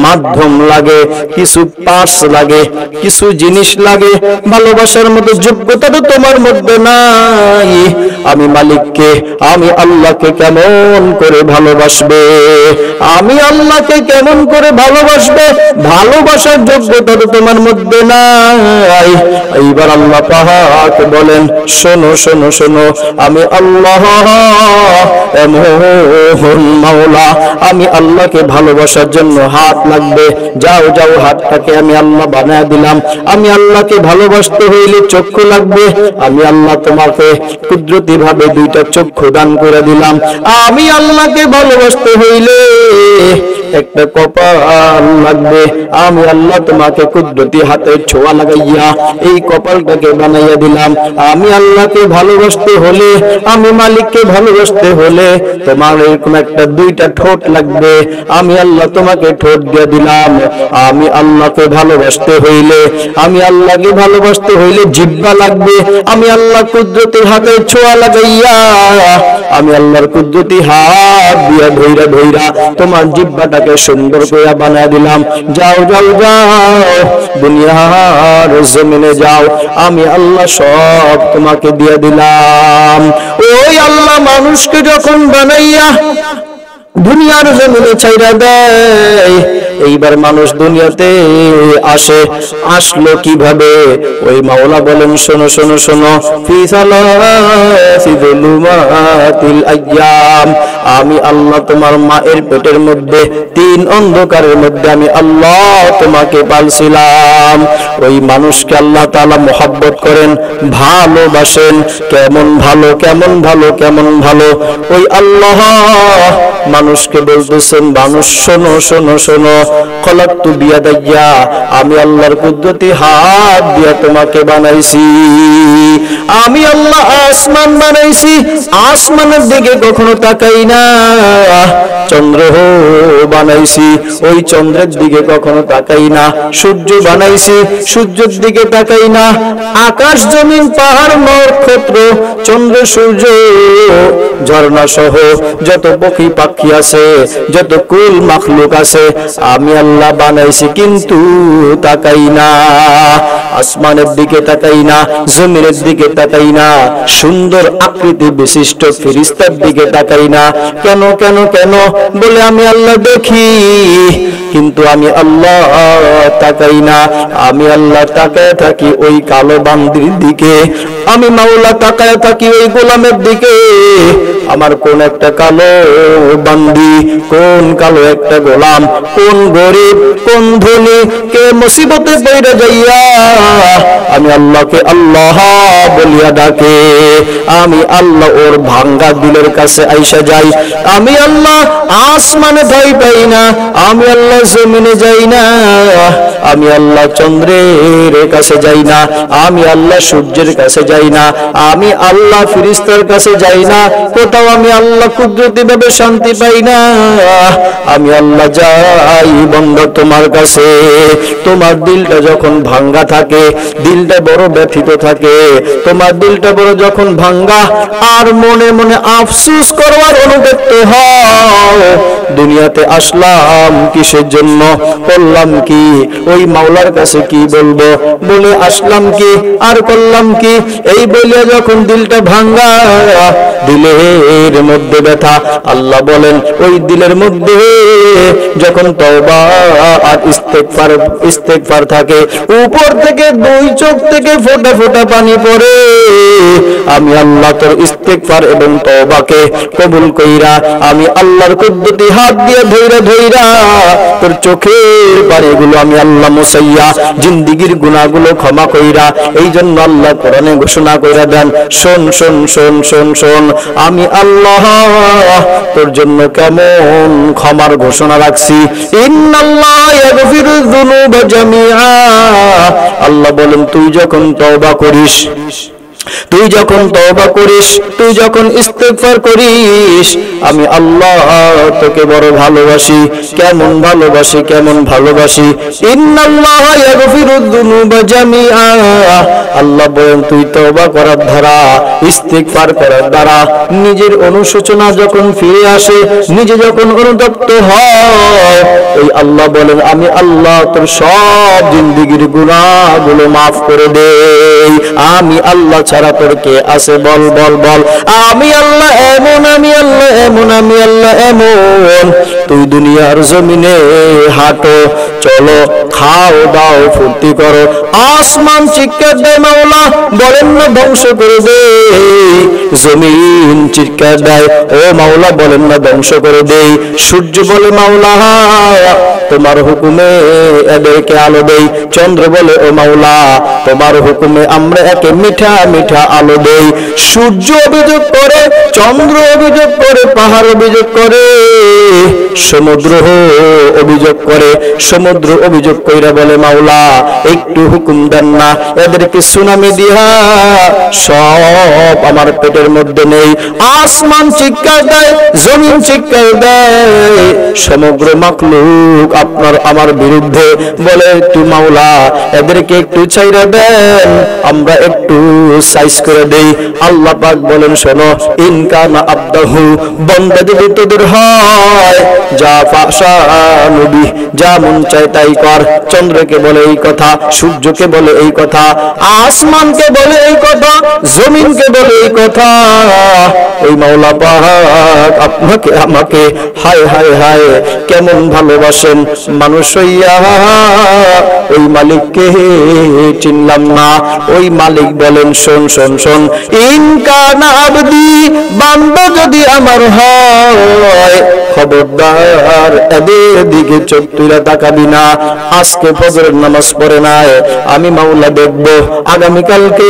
মাধ্যম লাগে, কিছু পার্টস লাগে, কিছু জিনিস লাগে। ভালোবাসার মতো যোগ্যতা তো তোমার মধ্যে নাই। আমি মালিককে, আমি আল্লাহকে কেমন করে ভালোবাসবে? আমি আল্লাহকে কেমন করে ভালোবাসবে? ভালোবাসার যোগ্যতা তো তোমার মধ্যে নাই। এইবার আল্লাহ পাক বলেন, শোনো শোনো শোনো, আমি আল্লাহ এমন মাওলা, আমি আল্লাহকে ভালোবাসার জন্য হাত লাগবে। যাও যাও, হাতটাকে আমি আল্লাহ বানায় দিলাম। আমি আল্লাহকে ভালোবাসতে হইলে চক্ষু লাগবে, আমি আল্লাহ তোমাকে কুদরতি ভাবে দুইটা চক্ষু দান করে দিলাম। আমি আল্লাহকে ভালোবাসতে হইলে একটা কপাল লাগবে, আমি আল্লাহ তোমাকে কুদরতি হাতের ছোঁয়া লাগাইয়া এই কপালটাকে বানাইয়া দিলাম। আমি আল্লাহকে ভালোবাসতে হলে, আমি মালিককে ভালোবাসতে হলে তোমার এরকম একটা দুইটা ঠোঁট লাগবে, আমি আল্লাহ তোমাকে ঠোঁট দিয়ে দিলাম। আমি আল্লাহকে ভালোবাসতে হইলে, আমি আল্লাহকে ভালোবাসতে হইলে জিহ্বা লাগবে, আমি আল্লাহ কুদরতি হাতের ছোঁয়া লাগাইয়া, আমি আল্লাহর কুদরতি হাত দিয়া ধইরা ধইরা তোমার জিহ্বাটাকে সুন্দর করে বানায় দিলাম। যাও যাও যাও, দুনিয়ার জমিনে যাও, আমি আল্লাহ সব তোমাকে দিয়ে দিলাম। ওই আল্লাহ মানুষকে যখন বানাইয়া দুনিয়ার জমিনে ছাইরা দেয়, এইবার মানুষ দুনিয়াতে আসলো কিভাবে? ওই মাওলা বলেন, শোনো শোনো শোনো, ফি সালাসি যুলুমাতিল আইয়াম, আমি আল্লাহ তোমার মায়ের পেটের মধ্যে 3 অন্ধকারের মধ্যে আমি আল্লাহ তোমাকে পালছিলাম। ওই মানুষকে আল্লাহ তাআলা মহব্বত করেন, ভালোবাসেন। কেমন ভালো, কেমন ভালো, কেমন ভালো! ওই আল্লাহ মানুষকে বলতেছেন, মানুষ শোনো শোনো শোনো, খলাকতু বিয়াদাইয়া, আমি আল্লাহর কুদরতি হাত দিয়ে তোমাকে বানাইছি। আমি আল্লাহ আসমান বানাইছি, আসমানের দিকে কখনো তাকাই না। চন্দ্র বানাইছি, ওই চন্দ্রের দিকে কখনো তাকাই না। সূর্য বানাইছি, সূর্যের দিকে তাকাই না। আকাশ জমিন পাহাড় নক্ষত্র চন্দ্র সূর্য ঝর্ণা সহ যত পক্ষী পাখি আছে, যত কুল মাখলুক আছে, আমি আল্লাহ বানাইছি, কিন্তু তাকাই না। আসমানের দিকে তাকাই না, জমিনের দিকে তাকাই না, সুন্দর আকৃতি বিশিষ্ট ফেরেশতার দিকে তাকাই না। কেন কেন কেন বলে আমি আল্লাহ দেখি, কিন্তু আমি আল্লাহ তাকাই না। আমি আল্লাহ তাকায় থাকি ওই কালো বান্দির দিকে, আমি মাওলা তাকায় থাকি ওই গোলামের দিকে। আমার কোন একটা কালো বান্দি, কোন কালো একটা গোলাম, কোন গরিব, কোন ধনী, কে মুসিবতে পড়ে যাইয়া আমি আল্লাহকে আল্লাহ বলিয়া ডাকে, আমি আল্লাহ ওর ভাঙ্গা দিলের কাছে আইসা যাই। আমি আল্লাহ আসমানে ভয় পাই না, আমি আল্লাহ জমিনে যাই না, আমি আল্লাহ চন্দ্রের কাছে যাই না, আমি আল্লাহ সূর্যের কাছে যাই না, আমি আল্লাহ ফেরেশতার কাছে যাই না। কোথাও আমি আল্লাহ কুদরতি ভাবে শান্তি পাই না। আমি আল্লাহ যাই বন্ধু তোমার কাছে। তোমার দিলটা যখন ভাঙ্গা থাকে, দিলটা বড় ব্যথিত থাকে, তোমার দিলটা বড় যখন ভাঙ্গা আর মনে মনে আফসোস করবার অনুভূত হয়, দুনিয়াতে আসলাম কিসের জন্য, করলাম কি, ওই মাওলার কাছে কি বলবো, বলে আসলাম কি আর করলাম কি, এই বলে যখন দিলটা ভাঙ্গা, দিলের মধ্যে ব্যথা। আল্লাহ বলেন ওই দিলের মধ্যে যখন তওবা আর ইস্তেগফার থাকে, উপর থেকে দুই চোখ থেকে ফোঁটা ফোঁটা পানি পড়ে, আমি আল্লাহ তোর ইস্তেগফার এবং তওবাকে কবুল কইরা, আমি আল্লাহর কুদরতি হাত দিয়ে ধইরা ধইরা তোর চোখের পানিগুলো আমি আল্লাহ মুসাইয়া জিন্দেগীর গুনাহগুলো ক্ষমা কইরা। এই জন্য আল্লাহ কোরআনে ঘোষণা কইরা দেন, শোন শোন শোন শোন শোন, আমি আল্লাহ তোর জন্য কেমন ক্ষমার ঘোষণা রাখছি। ইন্নাল্লাহ ইয়াগফিরুয যুনুবা জামিআ, আল্লাহ বলেন তুই যখন তওবা করিস, তুই যখন তওবা করিস, তুই যখন ইস্তেগফার করিস, আমি আল্লাহ তোকে বড় ভালোবাসি। কেমন ভালোবাসি, কেমন ভালোবাসি। ইন্নাল্লাহ ইয়াগফিরুয যুনুবা জামিআ, আল্লাহ বলেন তুই তওবা করার দ্বারা, ইস্তেগফার করার দ্বারা নিজের অনুশোচনা যখন ফিরে আসে, নিজে যখন অনুতপ্ত হয়, ওই আল্লাহ বলেন আমি আল্লাহ তোর সব জিন্দেগীর গুনাহগুলো maaf করে দেই। আমি আল্লাহ ছাড়া তোর কে আছে, বল বল বল। আমি আল্লাহ এমন, আমি আল্লাহ এমন, আমি আল্লাহ এমন। তুই দুনিয়ার জমিনে হাঁটো, চলো, খাও দাও, ফুর্তি করো, আসমান চিৎকার দেয় মাওলা বলেন না ধ্বংস করে দে, জমিন চিৎকার দেয় ও মাওলা বলেন না ধ্বংস করে দেই, সূর্য বলে মাওলা তোমার হুকুমে এদেরকে আলো দেই, চন্দ্র বলে ও মাওলা তোমার হুকুমে আমরা একে মিঠা মিঠা আলো দেই। সূর্য অভিযোগ করে, চন্দ্র অভিযোগ করে, পাহাড় অভিযোগ করে, সমুদ্র অভিযোগ করে, সমুদ্র অভিযোগ কইরা বলে মাওলা একটু হুকুম দেন না, এদেরকে সুনামি দিয়া সব আমার পেটের মধ্যে নেই। আসমান চিৎকার দেয়, জমিন চিৎকার দেয়, সমগ্র মাখলুক আপনার আমার বিরুদ্ধে বলে একটু মাওলা এদেরকে একটু ছাইরা দেন, আমরা একটু সাইজ করে দেই। আল্লাহ পাক বলেন শোনো, ইনকানা আবদাহু, বান্দা যদি তোদের হয় যা ফাশা নবী, যা মন চায় তাই কর। চন্দ্রকে বলে এই কথা, সূর্যকে বলে এই কথা, আসমানকে বলে এই কথা, জমিনকে বলে এই কথা। ওই মাওলা পাক আপনাকে আমাকে হায় হায় হায় কেমন ভালোবাসেন, মানুষ হইয়া ওই মালিককে চিনলাম না। ওই মালিক বলেন শোন শোন শোন, ইনকানা আবদি, বান্দা যদি আমার হয় খবরদার এদের দিকে চোখ তুলে তাকাবি না। আজকে ফজরের নামাজ পড়ে নাই, আমি মাওলা দেখব আগামীকালকে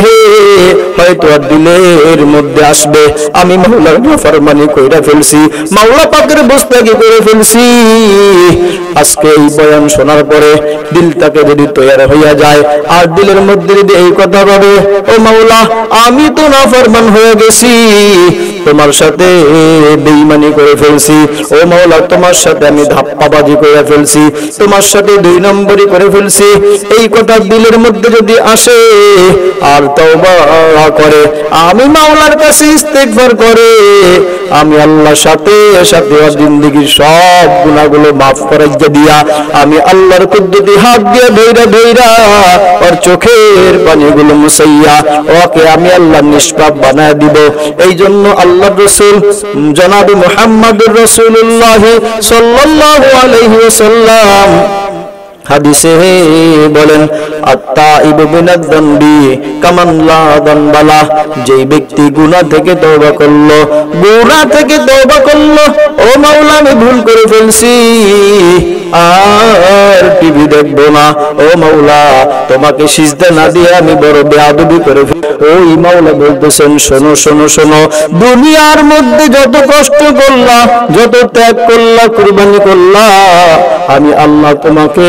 হয়তো আর দিলের মধ্যে আসবে আমি মাওলার নাফরমানি কইরা ফেলছি, মাওলা পাকের বস্তাকি করে ফেলছি। আজকে এই বয়ান শোনার পরে দিলটাকে যদি তৈয়ার হইয়া যায় আর দিলের মধ্যে যদি এই কথা ভাবে, ও মাওলা আমি তো নাফরমান হয়ে গেছি, তোমার সাথে বেঈমানি করে ফেলছি, ও মাওলা তোমার সাথে আমি ধাপ্পাবাজি করে ফেলছি, তোমার সাথে দুই নম্বরই করে ফেলছি, এই কথা দিলের মধ্যে যদি আসে আর তওবা করে, আমি মাওলার কাছে ইস্তেগফার করে, আমি আল্লাহর সাথে সাথে ওর জিন্দেগীর সব গুনাহগুলো মাফ করাইয়া দিয়া আমি আল্লাহর কুদরতি হাত দিয়ে ধইরা ধইরা ওর চোখের পানিগুলো মুছাইয়া ওকে আমি আল্লাহ নিষ্পাপ বানায় দিব। এই জন্য আল্লাহর রাসূল জনাব মুহাম্মদুর রাসূলুল্লাহ সাল্লাল্লাহু আলাইহি ওয়াসাল্লাম হাদিসে বলেন, আত-তাইবু মিনাদ-যানবি কামান লা যানবালা, যেই ব্যক্তি গুনাহ থেকে তওবা করলো, গুনাহ থেকে তওবা করলো, ও মাওলা আমি ভুল করে ফেলছি আর টিভি দেখবো না, ও মাওলা তোমাকে সিজদা না দিয়ে আমি বড় বেয়াদবি করে ওই মাওলা বলতেছেন, শোনো শোনো শোনো, দুনিয়ার মধ্যে যত কষ্ট করলা, যত ত্যাগ করলা, কুরবানি করলা, আমি আল্লাহ তোমাকে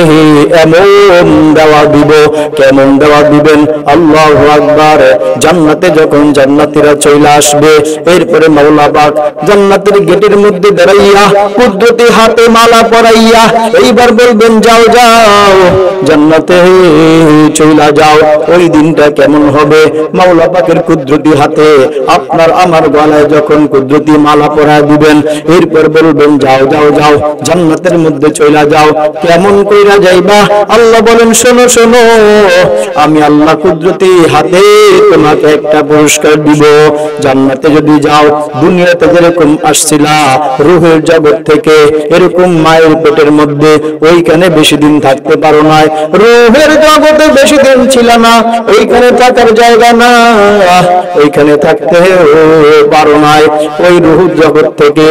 এমন দেওয়া দিব। কেমন দেওয়া দিবেন? আল্লাহু আকবার। জান্নাতে যখন জান্নাতীরা চলে আসবে, এরপরে মাওলা পাক জান্নাতের গেটের মধ্যে দাঁড়াইয়া কুদরতি হাতে মালা পরাইয়া এইবার বলবেন, যাও যাও জান্নাতে চলে যাও। ওই দিনটা কেমন হবে? মাওলা পাকের কুদরতি হাতে আপনার আমার গলায় যখন কুদরতি মালা পরায় দিবেন, এরপর বলবেন, যাও যাও যাও জান্নাতের মধ্যে চলে যাও। কেমন কইরা যাইবা? আল্লাহ বলেন, শোনো শোনো, আমি আল্লাহ কুদরতি হাতে তোমাকে একটা পুরস্কার দিব। জান্নাতে যদি যাও, দুনিয়াতে যেরকম আসছিলা রূহের জগৎ থেকে, এরকম মায়ের পেটের মধ্যে ওইখানে বেশি দিন থাকতে পারো না, রূহের জগতে বেশি দিন ছিল না, ওইখানে থাকার জায়গা না, ওইখানে থাকতে পারো না, ওই রূহের জগৎ থেকে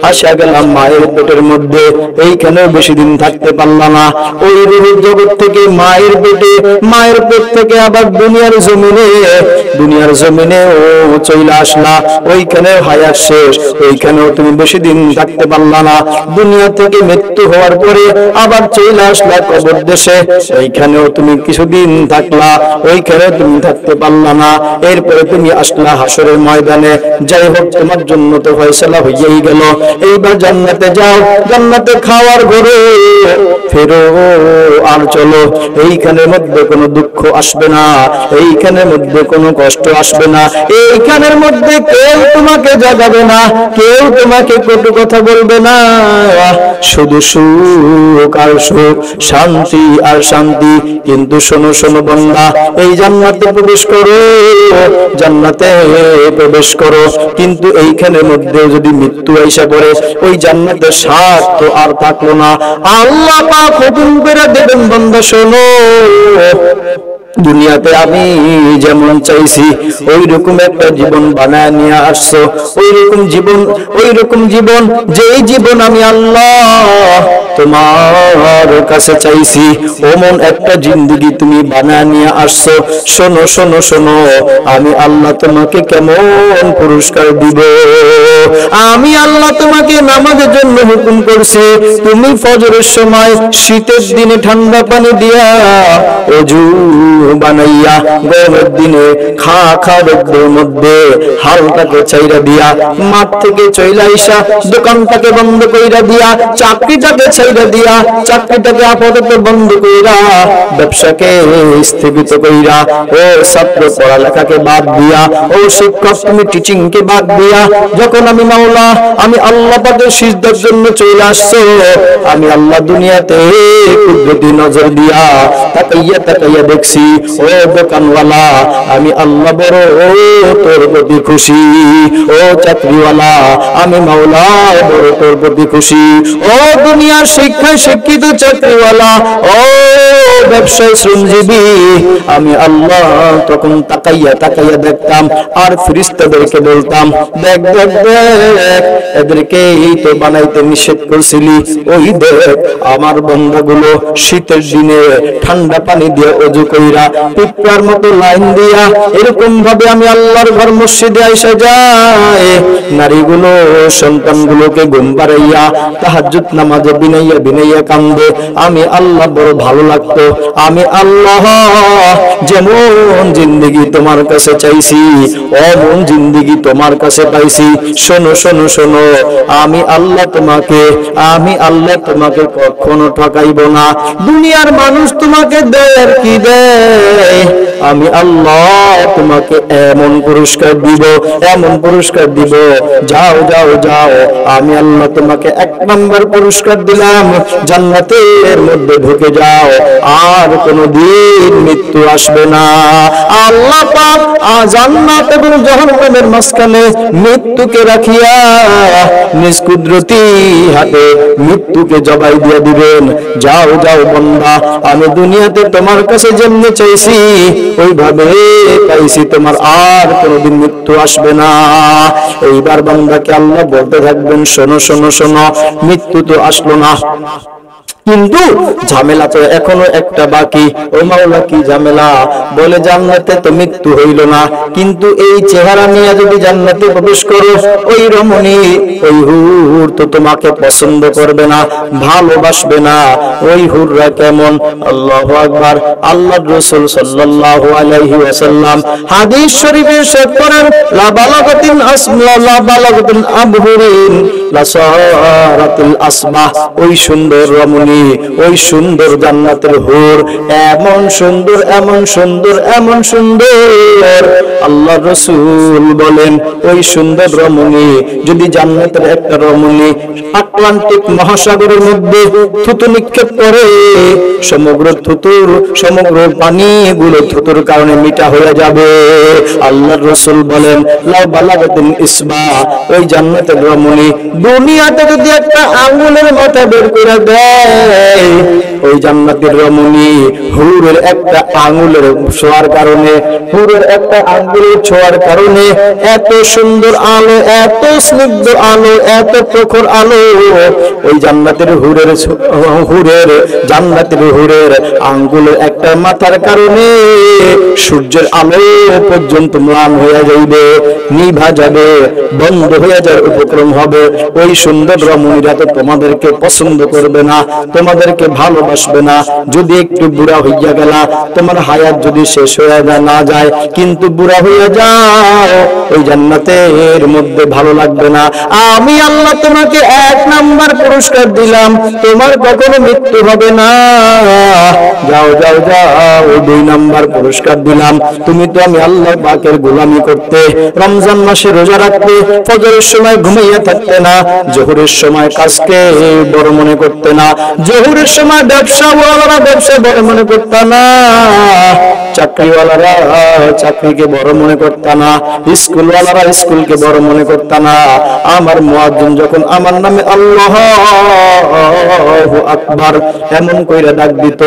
আসা গেলাম মায়ের পেটের মধ্যে, এইখানেও বেশি দিন থাকতে পারলাম না, ওই রূহের জগৎ থেকে মায়ের পেটে, মায়ের পেট থেকে আবার দুনিয়ার জমিনে, দুনিয়ার জমিনে ও চলে আসলা, ওইখানে হায়াত শেষ, ওইখানেও তুমি বেশি দিন থাকতে পারলা না। দুনিয়া থেকে মৃত্যু হওয়ার পরে আবার চলে আসলা কবর দেশে, ওইখানেও তুমি কিছুদিন থাকলা, ওইখানে তুমি থাকতে পারলা না। এরপরে তুমি আসলা হাসরের ময়দানে। যাই হোক, তোমার জন্য তো ফয়সালা হইয়াই গেল। এইবার জান্নাতে যাও, জান্নাতে খাওয়ার ঘরে ফেরো আর চলো। এইখানের মধ্যে কোনো দুঃখ আসবে না, এইখানের মধ্যে কোনো কষ্ট আসবে না, এইখানের মধ্যে কেউ তোমাকে জাগাবে না, কেউ তোমাকে কটু কথা বলবে না, শুধু সুখ আর সুখ, শান্তি আর শান্তি। কিন্তু শোনো শোনো বান্দা, এই জান্নাতে প্রবেশ করো, জান্নাতে প্রবেশ করো, কিন্তু এইখানের মধ্যে যদি মৃত্যু আইসা পড়ে, ওই জান্নাতের স্বাদ তো আর থাকলো না। আল্লাহ পাক হুকুম করে দেবেন, বান্দা শোনো, দুনিয়াতে আমি যেমন চাইছি ওই রকম একটা জীবন বানায় নিয়ে আসছো, ওই রকম জীবন যেই জীবন আমি আল্লাহ তোমার কাছে চাইছি, ওমন একটা জিন্দেগি তুমি বানায় নিয়ে আসছো। শোনো শোনো শোনো, আমি আল্লাহ তোমাকে কেমন পুরস্কার দিব। আমি আল্লাহ তোমাকে নামাজের জন্য হুকুম করছি, তুমি ফজরের সময় শীতের দিনে ঠান্ডা পানি দিয়া ওযু বানাইয়া, গরমের দিনে খা রোদের মধ্যে হালটাকে চাইরা দিয়া, মাঠ থেকে চইলা আইসা দোকানটাকে বন্ধ কইরা দিয়া, চাকরিটাকে চাইরা দিয়া, চাকরিটাকে আপাতত বন্ধ কইরা, ব্যবসাকে স্থগিত কইরা, ও ছাত্র পড়ালেখাকে বাদ দিয়া, ও শিক্ষক তুমি টিচিংকে বাদ দিয়া, যখন আমি মাওলা, আমি আল্লাহ পাকের সিজদার জন্য চলে আসছো, আমি আল্লাহ দুনিয়াতে কুদরতি নজর দিয়া তাকাইয়া তাকাইয়া দেখছি, ও দোকানওয়ালা, আমি আল্লাহ বড় তোর প্রতি খুশি, ও চাকরিওয়ালা, আমি মাওলা বড় তোর প্রতি খুশি, ও দুনিয়ার শিক্ষায় শিক্ষিত চাকরিওয়ালা, ও ব্যবসায় শ্রমজীবী, আমি আল্লাহ তখন তাকাইয়া তাকাইয়া দেখতাম আর ফেরেশতাদেরকে বলতাম, দেখ দেখ দেখ, এদেরকেই তো বানাইতে নিষেধ করছিলি, ওই দেখ আমার বান্দাগুলো শীতের দিনে ঠান্ডা পানি দিয়ে ওযু কইরা পিঁপড়ার মতো লাইন দিয়া এরকম ভাবে আমি আল্লাহর ঘর মসজিদে আইসা যায়, নারীগুলো সন্তানগুলোকে ঘুম পাড়াইয়া তাহাজ্জুদ নামাজে বিনাইয়া বিনাইয়া কান্দে। আমি আল্লাহ বড় ভালো লাগতো। আমি আল্লাহ যেমন জিন্দেগি তোমার কাছে চাইছি অমন জিন্দেগি তোমার কাছে পাইছি। শোনো শোনো শোনো, আমি আল্লাহ তোমাকে কখনো ঠকাইব না। দুনিয়ার মানুষ তোমাকে দেয় আর কি দেয়, আমি আল্লাহ তোমাকে এমন পুরস্কার দিব, এমন পুরস্কার দিব, যাও যাও যাও, আমি আল্লাহ তোমাকে 1 নম্বর পুরস্কার দিলাম, জান্নাতের মধ্যে ঢুকে যাও, আর কোনদিন মৃত্যু আসবে না। আল্লাহ পাক জান্নাত এবং জাহান্নামের মাঝখানে মৃত্যুকে রাখিয়া নিজ কুদরতি হাতে মৃত্যুকে জবাই দিয়ে দিবেন। যাও যাও বান্দা, আমি দুনিয়াতে তোমার কাছে যেমনি চাইছি ওইভাবে পাইছি, তোমার আর কোনদিন মৃত্যু আসবে না। এইবার বান্দাকে আল্লাহ বলতে থাকবেন, শোনো শোনো শোনো, মৃত্যু তো আসলো না, কিন্তু ঝামেলা তো এখনো একটা বাকি। ও মাওলা, কি ঝামেলা? বলে জান্নাতে তো মৃত্যু হইল না, কিন্তু এই চেহারা নিয়ে যদি জান্নাতে প্রবেশ করো, ওই রমণী ওই হুর তো তোমাকে পছন্দ করবে না, ভালোবাসবে না। ওই হুররা কেমন? আল্লাহু আকবার। আল্লাহর রাসূল সাল্লাল্লাহু আলাইহি ওয়াসাল্লাম হাদিস শরীফে শেখ করেন, লা বালাগাতিন আসমা লা বালাগাতিন আবহুরিন লা সারাতিল আসবাহ। ওই সুন্দর রমণী, ওই সুন্দর জান্নাতের হুর এমন সুন্দর, এমন সুন্দর, এমন সুন্দর, আল্লাহর রাসূল বলেন ওই সুন্দর রমণী যদি জান্নাতের একটা রমণী আটলান্টিক মহাসাগরের মধ্যে থুতু নিক্ষেপ করে, সমগ্র পানিগুলো থুতুর কারণে মিঠা হয়ে যাবে। আল্লাহর রাসূল বলেন, লা বালাগাতিন ইসবা, ওই জান্নাতের রমণী দুনিয়াতে যদি একটা আঙ্গুলের মাথা বের করে দেয়, ওই জান্নাতের রমণী হুরের একটা আঙ্গুলের ছোঁয়ার কারণে, হুরের একটা আঙ্গুলের ছোঁয়ার কারণে এত সুন্দর আলো, এত স্নিগ্ধ আলো, এত প্রখর আলো, ওই জান্নাতের হুরের আঙ্গুলের একটা মাথার কারণে সূর্যের আলো পর্যন্ত ম্লান হয়ে যাইবে, নিভা যাবে, বন্ধ হয়ে যাওয়ার উপক্রম হবে। ওই সুন্দর রমণীরা তো তোমাদেরকে পছন্দ করবে না, তোমাদেরকে ভালোবাসবে না। যদি একটু বুড়া হইয়া গেলা, তোমার হায়াত যদি শেষ হয়ে না যায়, কিন্তু বুড়া হইয়া যাও, ওই জান্নাতের মধ্যে ভালো লাগবে না। আমি আল্লাহ তোমাকে 1 নাম্বার পুরস্কার দিলাম, তোমার কখনো মৃত্যু হবে না। যাও যাও যাও, 2 নাম্বার পুরস্কার দিলাম, তুমি তো আমি আল্লাহ পাকের গোলামি করতে, রমজান মাসে রোজা রাখতে, ফজরের সময় ঘুমাইয়া থাকতে না, জোহরের সময় কাজকে বড় মনে করতে না, জোহরের সময় ব্যবসাওয়ালারা ব্যবসা বড় মনে করতে না, চাকরিওয়ালারা চাকরিকে বড় মনে করতে না, স্কুলওয়ালারা স্কুলকে বড় মনে করতে না। আমার মুয়াজ্জিন যখন আমার নামে আল্লাহু আকবার এমন কইরা ডাক দিত,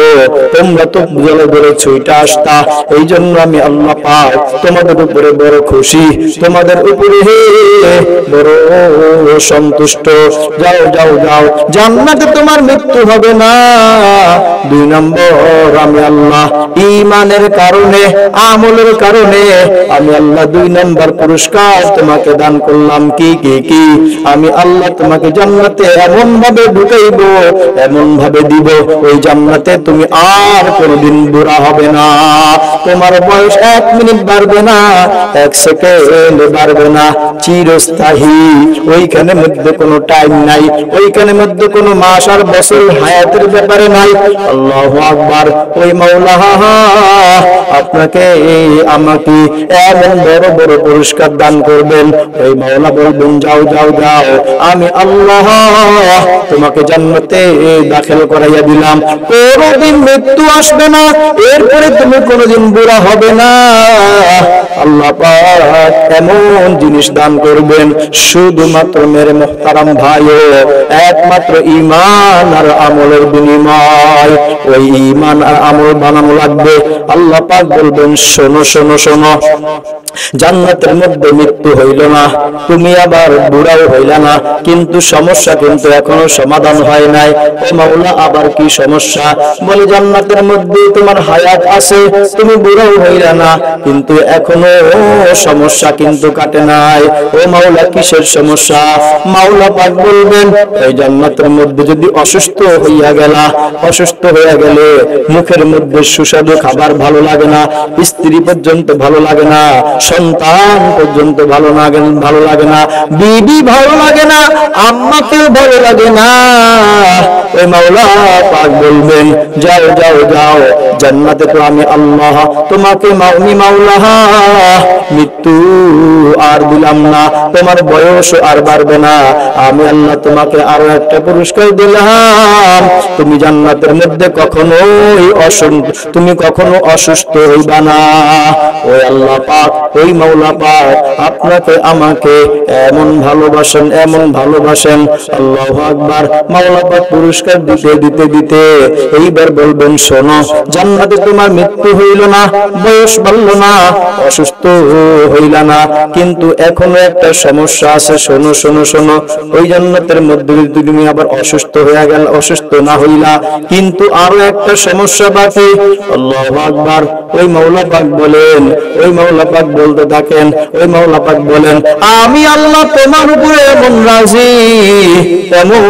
তোমরা তো জলে ধরে ছুইটা আসতা। এই জন্য আমি আল্লাহ পাক তোমাদের উপরে বড় খুশি, তোমাদের উপরে বড় সন্তুষ্ট। যাও যাও যাও, জান্নাতে তোমার মৃত্যু হবে না। 2 নম্বর, আমি আল্লাহ ঈমানের কারণে, আমলের কারণে আমি আল্লাহ 2 নম্বর পুরস্কার তোমাকে দান করলাম। কি কি কি? আমি আল্লাহ তোমাকে জান্নাতে এমন ভাবে ঢুকাইব, এমন ভাবে দিব, ওই জান্নাতে তুমি আর কোনদিন বুড়া হবে না, তোমার বয়স 1 মিনিট বাড়বে না, 1 সেকেন্ড বাড়বে না, চিরস্থায়ী। ওইখানে মধ্যে কোনো টাইম নাই, ওইখানে মধ্যে কোনো মাস আর বছর হায়াতের ব্যাপারে নাই। আল্লাহু আকবার। ওই মাওলা আপনাকে আমাকে এমন বড় বড় পুরস্কার দান করবেন। ওই মাওলা বলবেন যাও যাও যাও, আমি আল্লাহ তোমাকে জান্নাতে দাখিল করাইয়া দিলাম, কোনদিন মৃত্যু আসবে না, এরপরে তুমি কোনদিন বুড়া হবে না। আল্লাহ পাক এমন জিনিস দান করবেন, শুধুমাত্র মেরে মুহতারাম ভাইও একমাত্র ঈমান আর আমলের বিনিময়। ওই ঈমান আর আমল বানানো লাগবে। আল্লাহ পাক বলবেন শোনো শোনো শোনো, জান্নাতের মধ্যে মৃত্যু হইল না, তুমি আবার বুড়াও হইলা না, কিন্তু সমস্যা কিন্তু এখনো সমাধান হয় নাই। ও মাওলা আবার কি সমস্যা? বলে জান্নাতের মধ্যে তোমার হায়াত আছে, তুমি বুড়াও হইলা না, কিন্তু এখনো সমস্যা কিন্তু কাটে নাই। ও মাওলা কিসের সমস্যা? মাওলা পাক বলবেন এই জান্নাতের মধ্যে যদি অসুস্থ হইয়া গেলা, অসুস্থ হইয়া গেলে মুখের মধ্যে সুস্বাদু খাবার ভালো লাগে না, স্ত্রী পর্যন্ত ভালো লাগে না, সন্তান পর্যন্ত ভালো লাগে না, বিবি ভালো লাগে না, আম্মাকেও ভালো লাগে না। ওই মাওলা পাক বলবেন যাও যাও যাও, জান্নাতে তো আমি আল্লাহ তোমাকে মাওলা মৃত্যু আর দিলাম না, তোমার বয়স আর বাড়বে না, আমি আল্লাহ তোমাকে আরো একটা পুরস্কার দিলাম, তুমি জান্নাতের মধ্যে তুমি কখনো অসুস্থ হইবা না। ওই আল্লাহ পাক, ওই মাওলা পাক আপনাকে আমাকে এমন ভালোবাসেন, এমন ভালোবাসেন। আল্লাহু আকবার। মাওলা পাক পুরস্কার দিতে দিতে দিতে এইবার বলবেন শোনো, জান্নাতে তোমার মৃত্যু হইল না, বয়স বাড়ল না, অসুস্থ হইলা না, কিন্তু এখনো একটা সমস্যা আছে, শোনো শোনো শোনো, ওই জান্নাতের মধ্যে তুমি আবার অসুস্থ হয়ে গেল, অসুস্থ না হইলা, কিন্তু আরো একটা সমস্যা বাকি। আল্লাহু আকবার। ওই মাওলা পাক বলেন, ওই মাওলা পাক বলতে থাকেন, ওই মাওলা পাক বলেন আমি আল্লাহ তোমার উপরে এমন রাজি, এমন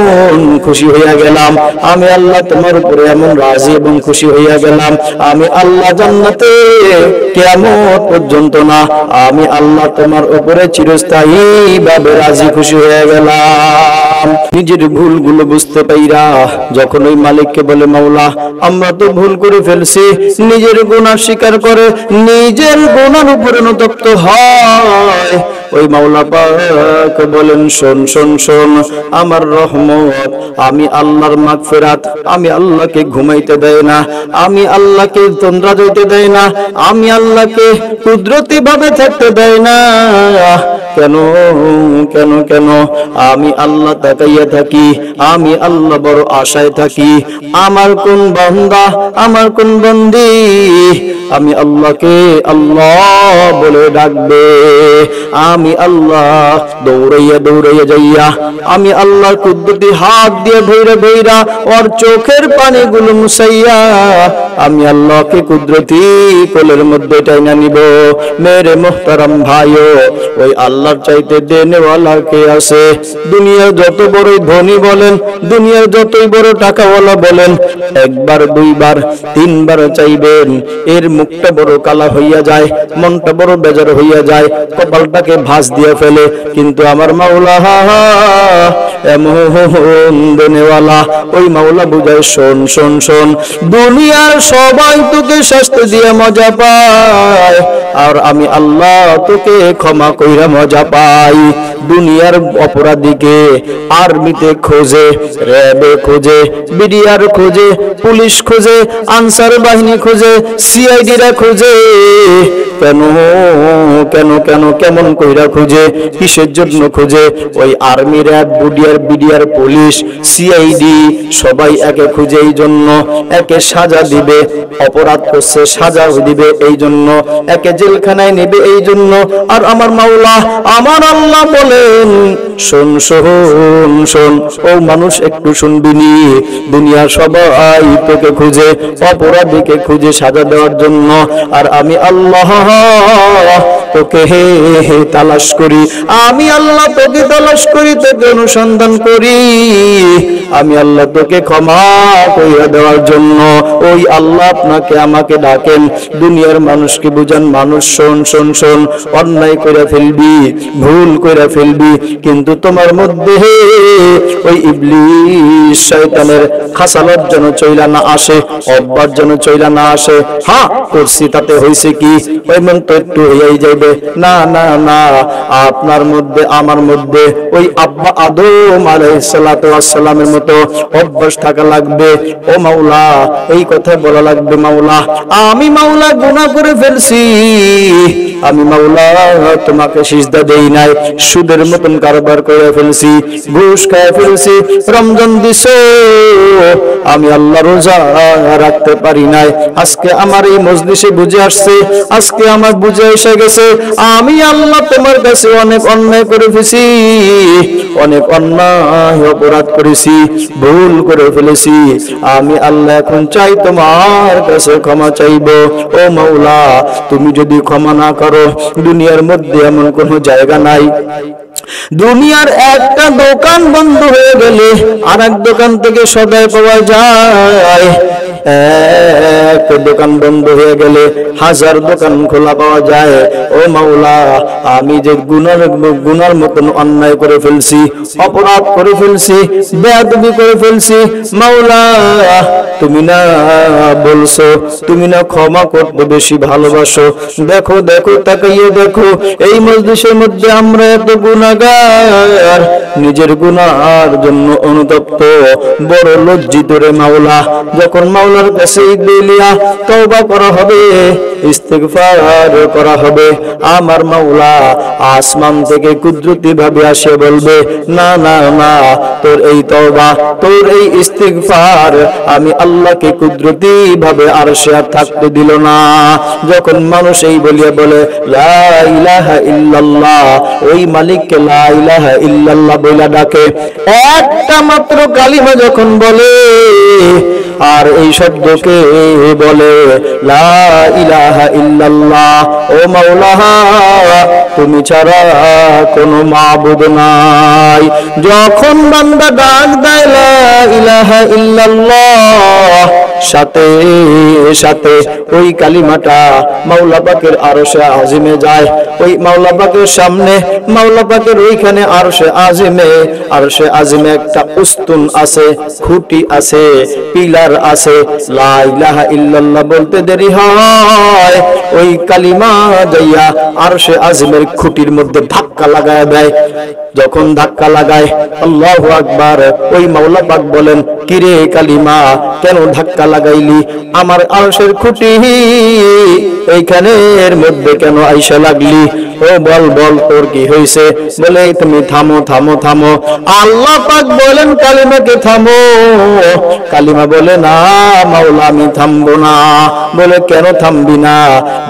খুশি হইয়া গেলাম, আমি আল্লাহ তোমার উপরে এমন রাজি এবং খুশি হইয়া গেলাম, আমি আল্লাহ জান্নাতে কিয়ামত পর্যন্ত না, আমি আল্লাহ তোমার উপরে চিরস্থায়ী ভাবে রাজি খুশি হয়ে গেলাম। নিজের ভুলগুলো বুঝতে পাইরা যখন ওই মালিককে বলে মাওলা আমরা তো ভুল করে ফেলছি, নিজের গুনাহ স্বীকার করে নিজের গুনার উপরে অনুতপ্ত হয়, ওই মাওলা পাক বলেন শোন শোন শোন, আমার রহমত, আমি আল্লাহর মাগফিরাত, আমি আল্লাহকে ঘুমাইতে দেয় না, আমি আল্লাহকে তন্দ্রা যাইতে দেয় না, আমি আল্লাহকে কুদরতি ভাবে থাকতে দেয় না। কেন কেন কেন? আমি আল্লাহ তাকাইয়া থাকি, আমি আল্লাহ বড় আশায় থাকি, আমার কোন বান্দা, আমার কোন বন্দি আমি আল্লাহকে আল্লাহ বলে ডাকবে, আমি আল্লাহ দৌড়াইয়া দৌড়াইয়া যাইয়া আমি আল্লাহর কুদরতি হাত দিয়ে ধইরা ধইরা ওর চোখের পানিগুলো মুছাইয়া আমি আল্লাহকে কুদরতি কোলের মধ্যে টাইনা নিব। মেরে মুহতারাম ভাইও, ওই আল্লাহর চাইতে দেনেওয়ালা কে আছে? দুনিয়ার যত বড়ই ধনী বলেন, দুনিয়ার যতই বড় টাকাওয়ালা বলেন, একবার দুইবার তিনবার চাইবেন, এর মুখটা বড় কালা হইয়া যায়, মনটা বড় বেজার হইয়া যায়, কপালটাকে ভাঁজ দিয়ে ফেলে, কিন্তু আমার মাওলা এমন দেনেওয়ালা, ওই মাওলা বুঝায় শোন শোন শোন, দুনিয়ার সবাই তোকে শাস্তি দিয়ে মজা পায়, আর আমি আল্লাহ তোকে ক্ষমা কইরা মজা পাই। দুনিয়ার অপরাধীকে আর্মিতে খোঁজে, র্যাবে খোঁজে, বিডিআর খোঁজে, পুলিশ খোঁজে, আনসার বাহিনী খোঁজে, সিআইডিরা খোঁজে, কেন কেন কেন কেমন কইরা খুঁজে, কিসের জন্য খুঁজে? ওই army, RAB, BDR, police, CID সবাই একে খুঁজে এই জন্য, একে সাজা দিবে, অপরাধ করছে সাজা দিবে এই জন্য, একে জেলখানায় নেবে এই জন্য। আর আমার মাওলা, আমার আল্লাহ বলেন শোন শোন শোন, ও মানুষ একটু শুনবিনি, দুনিয়া সবাই তোকে খুঁজে, অপরাধীকে খুঁজে সাজা দেওয়ার জন্য, আর আমি আল্লাহ তোকে তালাশ করি, আমি আল্লাহ তোকে তালাশ করি, তোকে অনুসন্ধান করি, আমি আল্লাহ তোকে ক্ষমা কইরা দেওয়ার জন্য। ওই আল্লাহ আপনাকে আমাকে ডাকেন, দুনিয়ার মানুষকে বুঝান, মানুষ শোন শোন শোন, অন্যায় কইরা ফেলবি, ভুল কইরা ফেলবি, কিন্তু তোমার মধ্যে ওই ইবলিস শয়তানের খাসালত যেন চইলা না আসে, অভ্যাস যেন চইলা না আসে। হ্যাঁ করছি তাতে হইছে কি, ওই মন তো একটু হইয়াই যাইবে, না না না, আপনার মধ্যে আমার মধ্যে ওই আব্বা আদম আলাইহিস সালাতু ওয়াস সালামের মতো অভ্যাস থাকা লাগবে। ও মাওলা, এই কথা বলা লাগবে, মাওলা আমি মাওলা গুনাহ করে ফেলছি, আমি মাওলা তোমাকে সিজদা দেই নাই, সুদের মতন কারবার করে ফেলছি, ঘুষ খায় ফেলছি, রমজান দিছো, আমি আল্লাহ রোজা রাখতে পারি নাই। আজকে আমার এই মজলিসে বুঝে আসছে, আজকে আমার বুঝে এসে গেছে, আমি আল্লাহ তোমার কাছে অনেক অন্যায় করে ফেলেছি, অনেক অন্যায় অপরাধ করেছি, ভুল করে ফেলেছি, আমি আল্লাহ এখন চাই তোমার কাছে ক্ষমা চাইবো। ও মাওলা, তুমি যদি ক্ষমা না করো, দুনিয়ার মধ্যে এমন কোনো জায়গা নাই, দুনিয়ার একটা দোকান বন্ধ হয়ে গেলে আর এক দোকান থেকে সদাই পাওয়া যায়, এক দোকান বন্ধ হয়ে গেলে হাজার দোকান খোলা পাওয়া যায়। ও মাওলা, আমি যে গুনার মতন অন্যায় করে ফেলছি, অপরাধ করে ফেলছি, বেয়াদবি করে ফেলছি, মাওলা তুমি না বলছো, তুমি না ক্ষমা করতে বেশি ভালোবাসো। দেখো দেখো, তাকাইয়ে দেখো, এই মজলিসের মধ্যে আমরা এত গুনাহগার, নিজের গুনার জন্য অনুতপ্ত, বড় লজ্জিত রে মাওলা। যখন মাওলার কাছে দিলিয়া তওবা করা হবে, ইস্তিগফার করা হবে, আমার মাওলা আসমান থেকে কুদরতি ভাবে আসে বলবে, না না না, তোর এই তওবা, তোর এই ইস্তিগফার আমি আল্লাহকে কুদরতি ভাবে আরশে আর থাকতে দিল না। যখন মানুষ এই বলিয়া বলে লা ইলাহা ইল্লাল্লাহ, ওই মালিককে লা ইলাহা ইল্লাল্লাহ বইলা ডাকে, একটা মাত্র কালিমা যখন বলে, আর এই শব্দকে বলে লা ইলাহা ইল্লাল্লাহ, ও মাওলা তুমি ছাড়া কোনো মাবুদ নাই। যখন বান্দা ডাক দেয় লা ইলাহা ইল্লাল্লাহ, সাথে সাথে ওই কালিমাটা মাওলা পাকের আরশে আজিমে যায়। ওই মাওলা পাকের সামনে, মাওলা পাকের ওইখানে আরশে আজিমে একটা উস্তুন আছে, খুঁটি আছে, পিলার আছে। লা ইলাহা ইল্লাল্লাহ বলতে দেরি হয়, ওই কালিমা যাইয়া আরশে আজিমের খুঁটির মধ্যে ধাক্কা লাগায় দেয়। যখন ধাক্কা লাগায়, আল্লাহু আকবার, ওই মাওলা পাক বলেন, কিরে কালিমা, কেন ধাক্কা লাগাইলি? আমার আরশের খুঁটি এইখানের মধ্যে কেন আইসা লাগলি? ও বল বল, তোর কি হয়েছে? বলে তুমি থামো থামো থামো। আল্লাহ পাক বলেন কালিমাকে থামো। কালিমা বলে না মাওলা আমি থামবো না। বলে কেন থামবি না?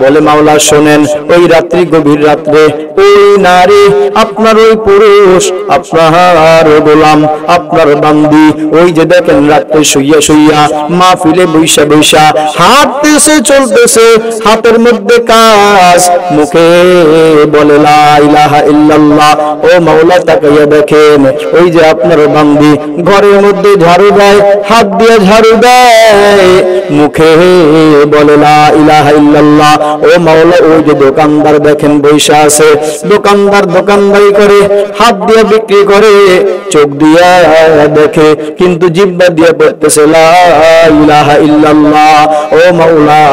বলে মাওলা শোনেন, ওই রাত্রি, গভীর রাত্রে ওই নারী, আপনার ওই পুরুষ, আপনার গোলাম, আপনার বান্দি, ওই যে দেখেন রাত্রে শুইয়া শুইয়া মাহফিলে বৈশা বৈশা হাঁটতেছে, চলতেছে, হাতের মধ্যে কাজ, মুখে বলে লা ইলাহা ইল্লাল্লাহ। ও মাওলা তাকাইয়া দেখেন, ওই যে আপনার বান্দি ঘরের মধ্যে ঝাড়ু দেয়, হাত দিয়ে ঝাড়ু দেয়, মুখে বলে লা ইলাহা ইল্লাল্লাহ। ও মাওলা ওই যে দোকানদার দেখেন বৈশা আছে, দোকানদার দোকানদারি করে, হাত দিয়ে বিক্রি করে, চোখ দিয়া দেখে, কিন্তু জিহ্বা দিয়ে পড়তেছে লা ইলাহা ইল্লাল্লাহ। ও মাওলা,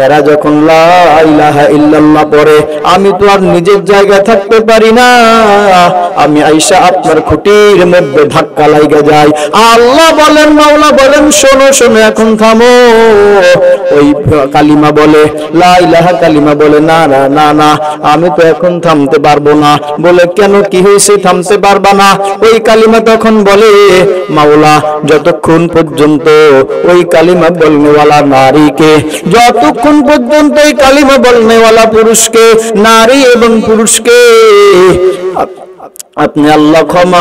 এরা যখন লা ইলাহা ইল্লাল্লাহ পড়ে, আমি তো আর নিজের জায়গায় থাকতে পারি না, আমি আইসা আপনার খুঁটির মধ্যে ধাক্কা লাগা যায়। আল্লাহ বলেন, মাওলা বলেন, শোনো শোনো, এখন থামো। ওই কালিমা বলে, লা ইলাহা কালিমা বলে, না না না না, আমি তো এখন থামতে পারবো না। বলে কেন, কি হয়েছে, থামতে পারবা না? ওই কালিমা তখন বলে, মাওলা যতক্ষণ পর্যন্ত ওই কালিমা বলনেওয়ালা নারীকে, যতক্ষণ পর্যন্ত ওই কালিমা বলনেওয়ালা পুরুষকে, নারী এবং পুরুষকে আপনি আল্লাহ ক্ষমা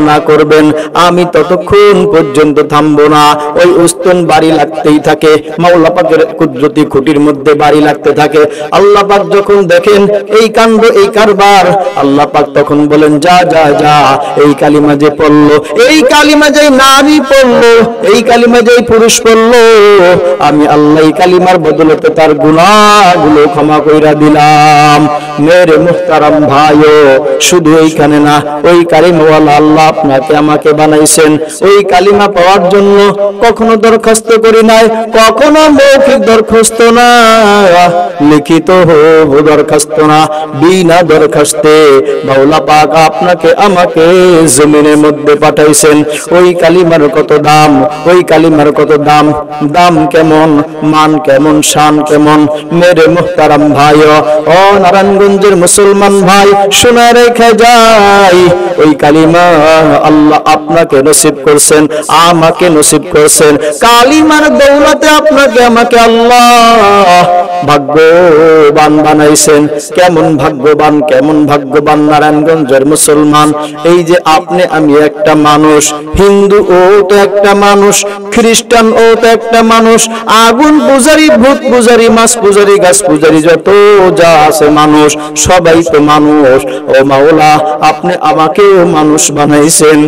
না করবেন, আমি ততক্ষণ পর্যন্ত থামবো না। ওই উস্তুন বাড়ি লাগতেই থাকে, মাওলা পাকের কুদরতি খুঁটির মধ্যে বাড়ি লাগতে থাকে। আল্লাহ পাক যখন দেখেন এই কাণ্ড, এই কারবার, আল্লাহ পাক তখন বলেন যা যা যা, এই কালিমা যে পড়লো, এই কালিমা যে নারী পড়লো, এই কালিমা যে পুরুষ পড়লো, আমি আল্লাহ এই কালিমার বদলতে তার গুনাহগুলো ক্ষমা কইরা দিলাম। মেরে মুহতারাম ভাইও, শুধু এইখানে না, ওই কালিমাওয়ালা আল্লাহ আপনাকে আমাকে বানাইছেন। ওই কালিমা পাওয়ার জন্য কখনো দরখাস্ত করি নাই, কখনো মৌখিক দরখাস্ত না, লিখিত দরখাস্ত না, বিনা দরখাস্তে মাওলা পাক আপনাকে আমাকে জমিনের মধ্যে পাঠাইছেন। ওই কালিমার কত দাম, ওই কালিমার কত দাম, দাম কেমন, মান কেমন, শান কেমন। মেরে মুহতারাম ভাই ও নারায়ণগঞ্জের মুসলমান ভাই, শোনা রেখে যাই, ওই কালিমা আল্লাহ আপনাকে নসিব করছেন, আমাকে নসিব করছেন। কালিমার দৌলতে আপনাকে আমাকে আল্লাহ ভাগ্যবান বানাইছেন। কেমন ভাগ্যবান, কেমন ভাগ্যবান নারায়ণগঞ্জের মুসলমান। এই যে আপনি আমি একটা মানুষ, হিন্দু ও তো একটা মানুষ, খ্রিস্টান ও তো একটা মানুষ, আগুন পূজারি, ভূত পূজারি, মাছ পূজারি, গাছ পূজারি, যত যা আছে মানুষ, সবাই তো মানুষ। ও মাওলা, আপনি আমাকেও মানুষ বানাইছেন,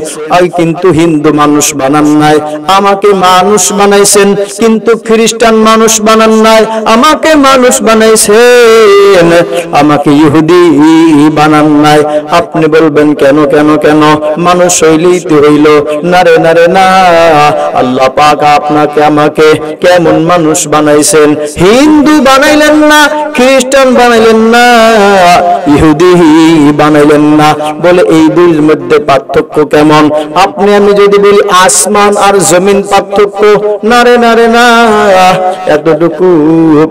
কিন্তু হিন্দু মানুষ বানান নাই, আমাকে মানুষ বানাইছেন, কিন্তু খ্রিস্টান মানুষ বানান নাই, আমাকে মানুষ বানাইছেন, আমাকে ইহুদি বানান নাই। আপনি বলবেন কেন কেন কেন, মানুষ হইলেই তো হইল না রে, না রে না। আল্লাহ পাক আপনাকে আমাকে কেমন মানুষ বানাইছেন, হিন্দু বানাইলেন না, খ্রিস্টান বানাইলেন না, ইহুদি বানাইলেন না। বলে এই দুইয়ের মধ্যে পার্থক্য কেমন? আপনি আমি যদি বলি আসমান আর জমিন পার্থক্য, না রে না রে না, এতটুকু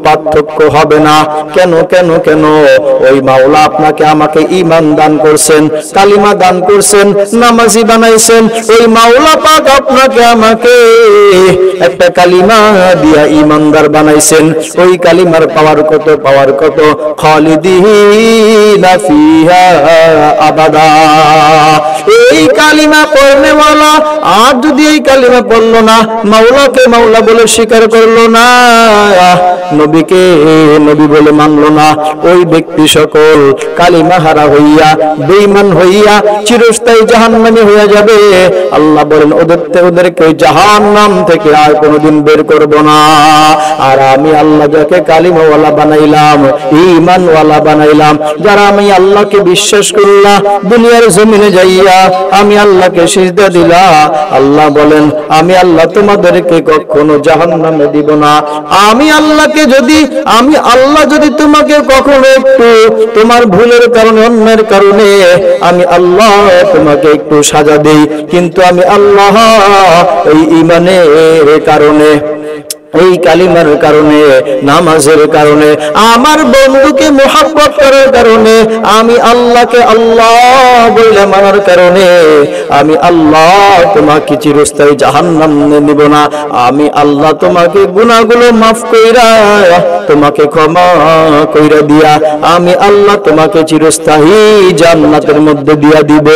পার্থক্য হবে না। কেন কেন কেন? ওই মাওলা আপনাকে আমাকে ঈমান দান করছেন, কালিমা দান করছেন, নামাজি বানাইছেন। ওই মাওলা পাক আপনাকে আমাকে একটা কালিমা দিয়া ঈমানদার বানাইছেন। ওই কালিমার পাওয়ার কত, পাওয়ার কত, খালিদিনা ফিহা আবাদা। এই কালিমা পড়নে ওয়ালা আর যদি এই কালিমা পড়লো না, মাওলাকে মাওলা বলে স্বীকার করলো না, নবীকে নবী বলে মানলো না, ওই ব্যক্তি সকল কালিমা হারা হইয়া, বেঈমান হইয়া চিরস্থায়ী জাহান্নামী হয়ে যাবে। আল্লাহ বলেন ওদেরকে ওই জাহান্নাম থেকে আর কোনোদিন বের করব না। আর আমি আল্লাহ যাকে কালিমাওয়ালা বানাইলাম, ঈমানওয়ালা বানাইলাম, যারা আমি আল্লাহকে বিশ্বাস করলাম, দুনিয়ার জমিনে যাইয়া আমি আল্লাহকে সিজদা দিলা, আল্লাহ বলেন আমি আল্লাহ তোমাদেরকে কখনো জাহান্নামে দিব না। আমি আল্লাহকে যদি, আমি আল্লাহ যদি তোমাকে কখনো একটু তোমার ভুলের কারণে, অন্যের কারণে আমি আল্লাহ তোমাকে একটু সাজা দেই, কিন্তু আমি আল্লাহ এই ঈমানের কারণে, এই কালিমার কারণে, নামাজের কারণে, আমার বন্ধুকে মুহাব্বত করার কারণে, আমি আল্লাহকে আল্লাহ বলে মানার কারণে, আমি আল্লাহ তোমাকে চিরস্থায়ী জাহান্নামে নিব না। আমি আল্লাহ তোমাকে গুনাহগুলো মাফ কইরা, তোমাকে ক্ষমা কইরা দিয়া, আমি আল্লাহ তোমাকে চিরস্থায়ী জান্নাতের মধ্যে দিয়া দিব।